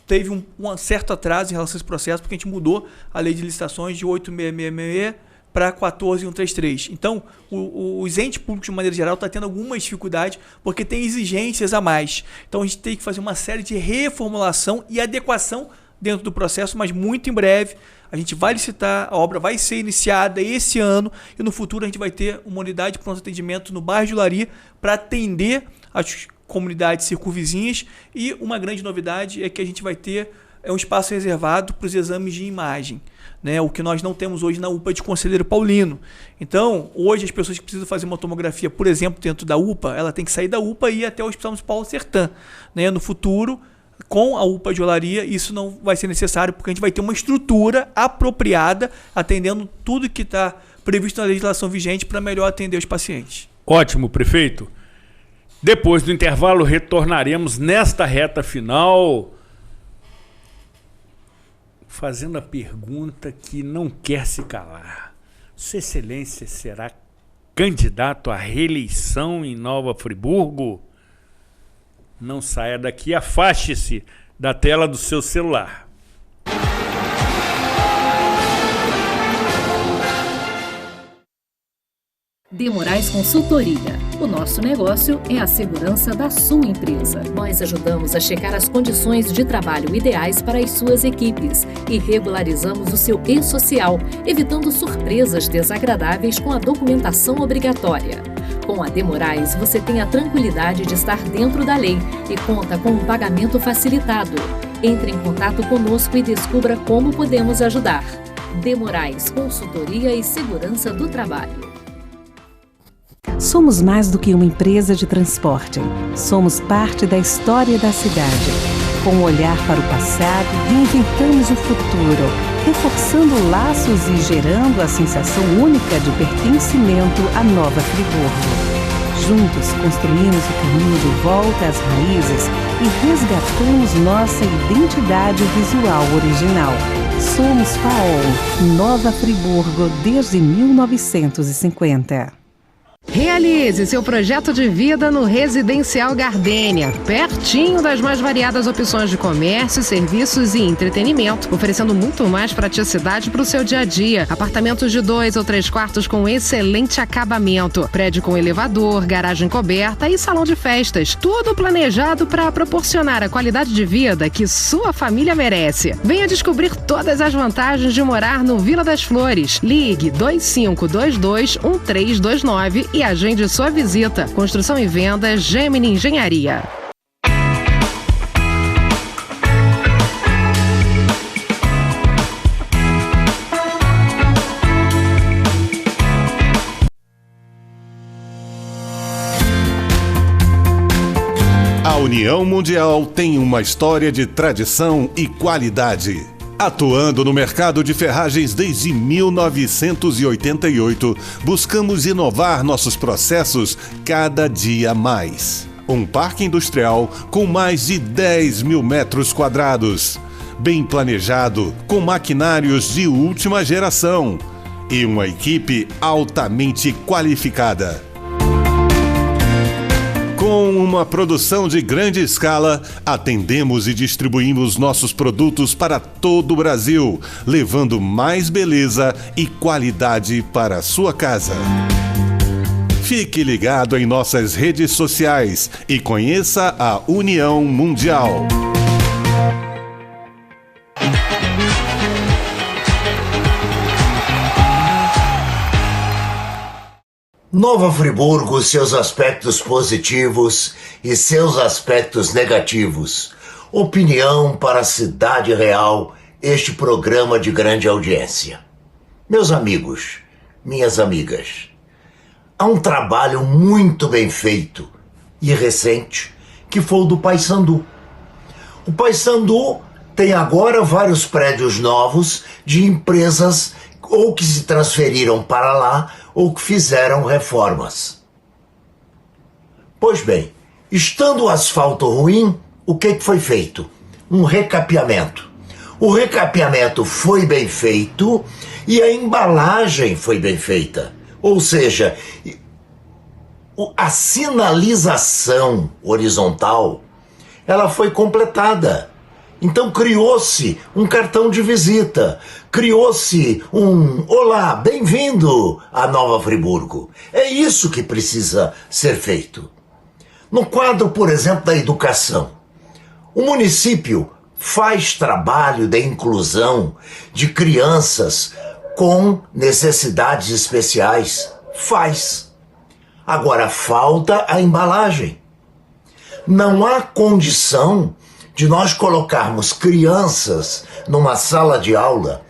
teve um certo atraso em relação a esse processo, porque a gente mudou a lei de licitações de 8666 para 14133. Então, os entes públicos, de maneira geral, estão tendo alguma dificuldade, porque tem exigências a mais. Então, a gente tem que fazer uma série de reformulação e adequação dentro do processo, mas muito em breve a gente vai licitar, a obra vai ser iniciada esse ano e no futuro a gente vai ter uma unidade de pronto atendimento no bairro de Olaria para atender as comunidades circunvizinhas, e uma grande novidade é que a gente vai ter um espaço reservado para os exames de imagem, né? O que nós não temos hoje na UPA de Conselheiro Paulino. Então, hoje as pessoas que precisam fazer uma tomografia, por exemplo, dentro da UPA, ela tem que sair da UPA e ir até o Hospital Municipal Sertã, né? No futuro, com a UPA de Olaria, isso não vai ser necessário, porque a gente vai ter uma estrutura apropriada, atendendo tudo que está previsto na legislação vigente para melhor atender os pacientes. Ótimo, prefeito. Depois do intervalo, retornaremos nesta reta final, fazendo a pergunta que não quer se calar. Sua Excelência será candidato à reeleição em Nova Friburgo? Não saia daqui, afaste-se da tela do seu celular. De Moraes Consultoria. O nosso negócio é a segurança da sua empresa. Nós ajudamos a checar as condições de trabalho ideais para as suas equipes e regularizamos o seu e-social, evitando surpresas desagradáveis com a documentação obrigatória. Com a De Moraes, você tem a tranquilidade de estar dentro da lei e conta com um pagamento facilitado. Entre em contato conosco e descubra como podemos ajudar. De Moraes Consultoria e Segurança do Trabalho. Somos mais do que uma empresa de transporte. Somos parte da história da cidade. Com um olhar para o passado, reinventamos o futuro, reforçando laços e gerando a sensação única de pertencimento à Nova Friburgo. Juntos construímos o caminho de volta às raízes e resgatamos nossa identidade visual original. Somos FAOL, Nova Friburgo desde 1950. Realize seu projeto de vida no Residencial Gardênia, pertinho das mais variadas opções de comércio, serviços e entretenimento, oferecendo muito mais praticidade para o seu dia a dia. Apartamentos de 2 ou 3 quartos com excelente acabamento, prédio com elevador, garagem coberta e salão de festas, tudo planejado para proporcionar a qualidade de vida que sua família merece. Venha descobrir todas as vantagens de morar no Vila das Flores. Ligue 2522-1329 e agende sua visita. Construção e venda Gemini Engenharia. A União Mundial tem uma história de tradição e qualidade. Atuando no mercado de ferragens desde 1988, buscamos inovar nossos processos cada dia mais. Um parque industrial com mais de 10 mil metros quadrados, bem planejado, com maquinários de última geração e uma equipe altamente qualificada. Com uma produção de grande escala, atendemos e distribuímos nossos produtos para todo o Brasil, levando mais beleza e qualidade para a sua casa. Fique ligado em nossas redes sociais e conheça a União Mundial. Nova Friburgo, seus aspectos positivos e seus aspectos negativos. Opinião para a cidade real, este programa de grande audiência. Meus amigos, minhas amigas, há um trabalho muito bem feito e recente que foi o do Paissandu. O Paissandu tem agora vários prédios novos de empresas ou que se transferiram para lá ou que fizeram reformas. Pois bem, estando o asfalto ruim, o que foi feito? Um recapeamento. O recapeamento foi bem feito e a embalagem foi bem feita. Ou seja, a sinalização horizontal, ela foi completada. Então criou-se um cartão de visita, criou-se um olá, bem-vindo a Nova Friburgo. É isso que precisa ser feito. No quadro, por exemplo, da educação, o município faz trabalho de inclusão de crianças com necessidades especiais. Faz. Agora falta a embalagem. Não há condição de nós colocarmos crianças numa sala de aula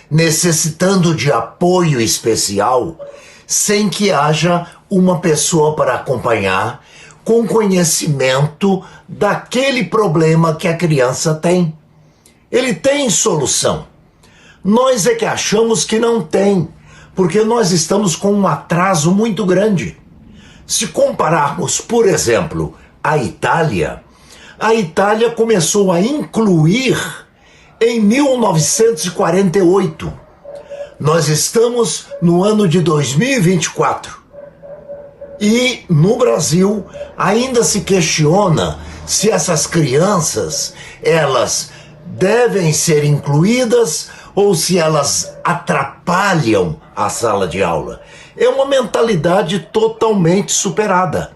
necessitando de apoio especial sem que haja uma pessoa para acompanhar com conhecimento daquele problema que a criança tem. Ele tem solução. Nós é que achamos que não tem, porque nós estamos com um atraso muito grande. Se compararmos, por exemplo, a Itália começou a incluir em 1948. Nós estamos no ano de 2024. E no Brasil ainda se questiona se essas crianças, elas devem ser incluídas ou se elas atrapalham a sala de aula. É uma mentalidade totalmente superada.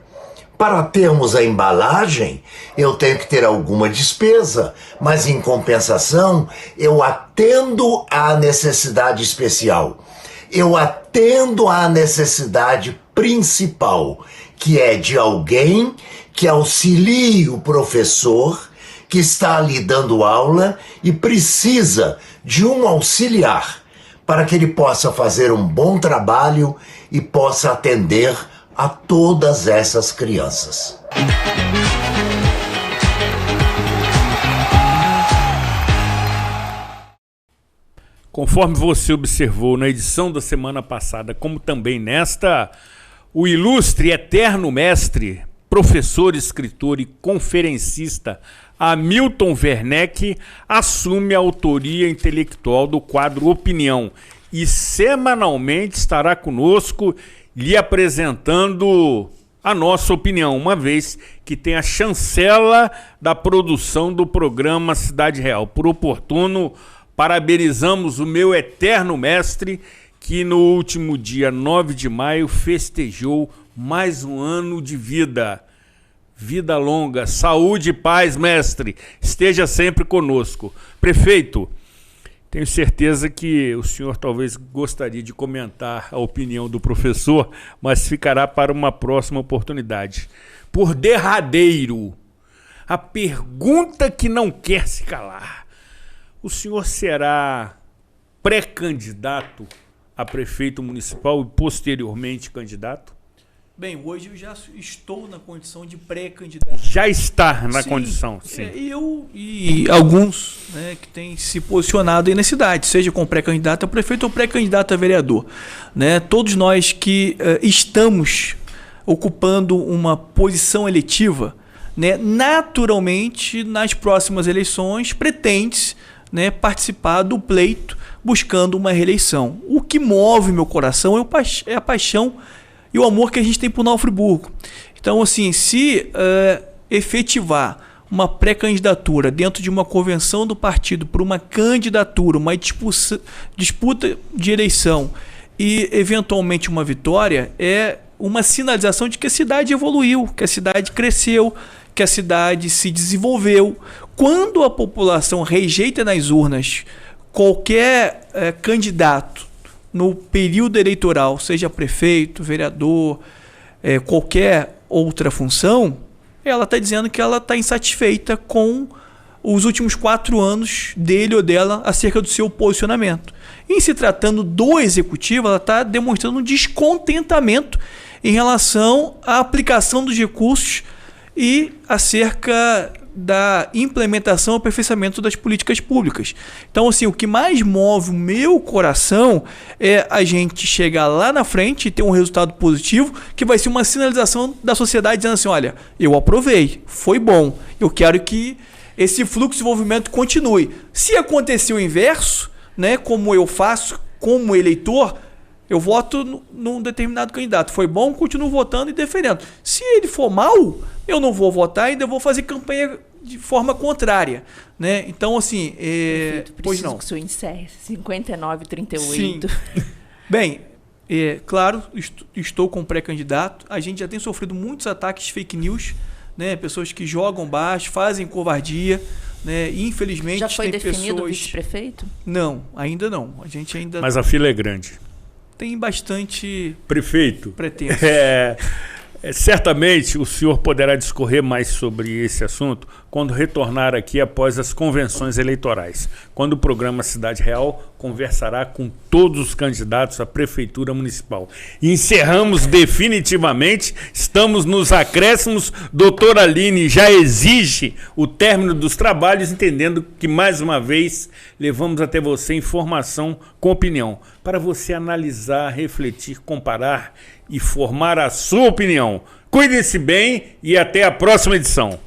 Para termos a embalagem, eu tenho que ter alguma despesa, mas em compensação, eu atendo à necessidade especial. Eu atendo à necessidade principal, que é de alguém que auxilie o professor que está ali dando aula e precisa de um auxiliar para que ele possa fazer um bom trabalho e possa atender a todas essas crianças. Conforme você observou na edição da semana passada, como também nesta, o ilustre e eterno mestre, professor, escritor e conferencista Hamilton Werneck assume a autoria intelectual do quadro Opinião e semanalmente estará conosco lhe apresentando a nossa opinião, uma vez que tem a chancela da produção do programa Cidade Real. Por oportuno, parabenizamos o meu eterno mestre, que no último dia 9 de maio festejou mais um ano de vida. Vida longa, saúde e paz, mestre. Esteja sempre conosco. Prefeito, tenho certeza que o senhor talvez gostaria de comentar a opinião do professor, mas ficará para uma próxima oportunidade. Por derradeiro, a pergunta que não quer se calar. O senhor será pré-candidato a prefeito municipal e posteriormente candidato? Bem, hoje eu já estou na condição de pré-candidato. Já está na condição, sim. Eu e alguns, né, que têm se posicionado aí na cidade, seja como pré-candidato a prefeito ou pré-candidato a vereador. Né? Todos nós que estamos ocupando uma posição eletiva, né, naturalmente, nas próximas eleições, pretende, né, participar do pleito buscando uma reeleição. O que move meu coração é a paixão e o amor que a gente tem por Nova Friburgo. Então, assim, se efetivar uma pré-candidatura dentro de uma convenção do partido por uma candidatura, uma disputa de eleição e, eventualmente, uma vitória, é uma sinalização de que a cidade evoluiu, que a cidade cresceu, que a cidade se desenvolveu. Quando a população rejeita nas urnas qualquer candidato no período eleitoral, seja prefeito, vereador, qualquer outra função, ela está dizendo que ela está insatisfeita com os últimos 4 anos dele ou dela acerca do seu posicionamento. Em se tratando do executivo, ela está demonstrando um descontentamento em relação à aplicação dos recursos e acerca da implementação e aperfeiçoamento das políticas públicas. Então, assim, o que mais move o meu coração é a gente chegar lá na frente e ter um resultado positivo, que vai ser uma sinalização da sociedade dizendo assim, olha, eu aprovei, foi bom, eu quero que esse fluxo de desenvolvimento continue. Se acontecer o inverso, né, como eu faço como eleitor, eu voto num determinado candidato. Foi bom, continuo votando e defendendo. Se ele for mal, eu não vou votar e ainda vou fazer campanha de forma contrária. Né? Então, assim... pois não. Que o senhor encerre. 59-38. Sim. Bem, claro, estou como pré-candidato. A gente já tem sofrido muitos ataques fake news, né? Pessoas que jogam baixo, fazem covardia, né? E, infelizmente, já foi tem definido pessoas... o vice-prefeito? Não, ainda não. A gente ainda Mas a fila é grande. tem bastante Prefeito, pretenso. Certamente o senhor poderá discorrer mais sobre esse assunto quando retornar aqui após as convenções eleitorais, quando o programa Cidade Real conversará com todos os candidatos à Prefeitura Municipal. E encerramos definitivamente, estamos nos acréscimos, doutora Aline já exige o término dos trabalhos, entendendo que mais uma vez levamos até você informação com opinião, para você analisar, refletir, comparar e formar a sua opinião. Cuidem-se bem e até a próxima edição.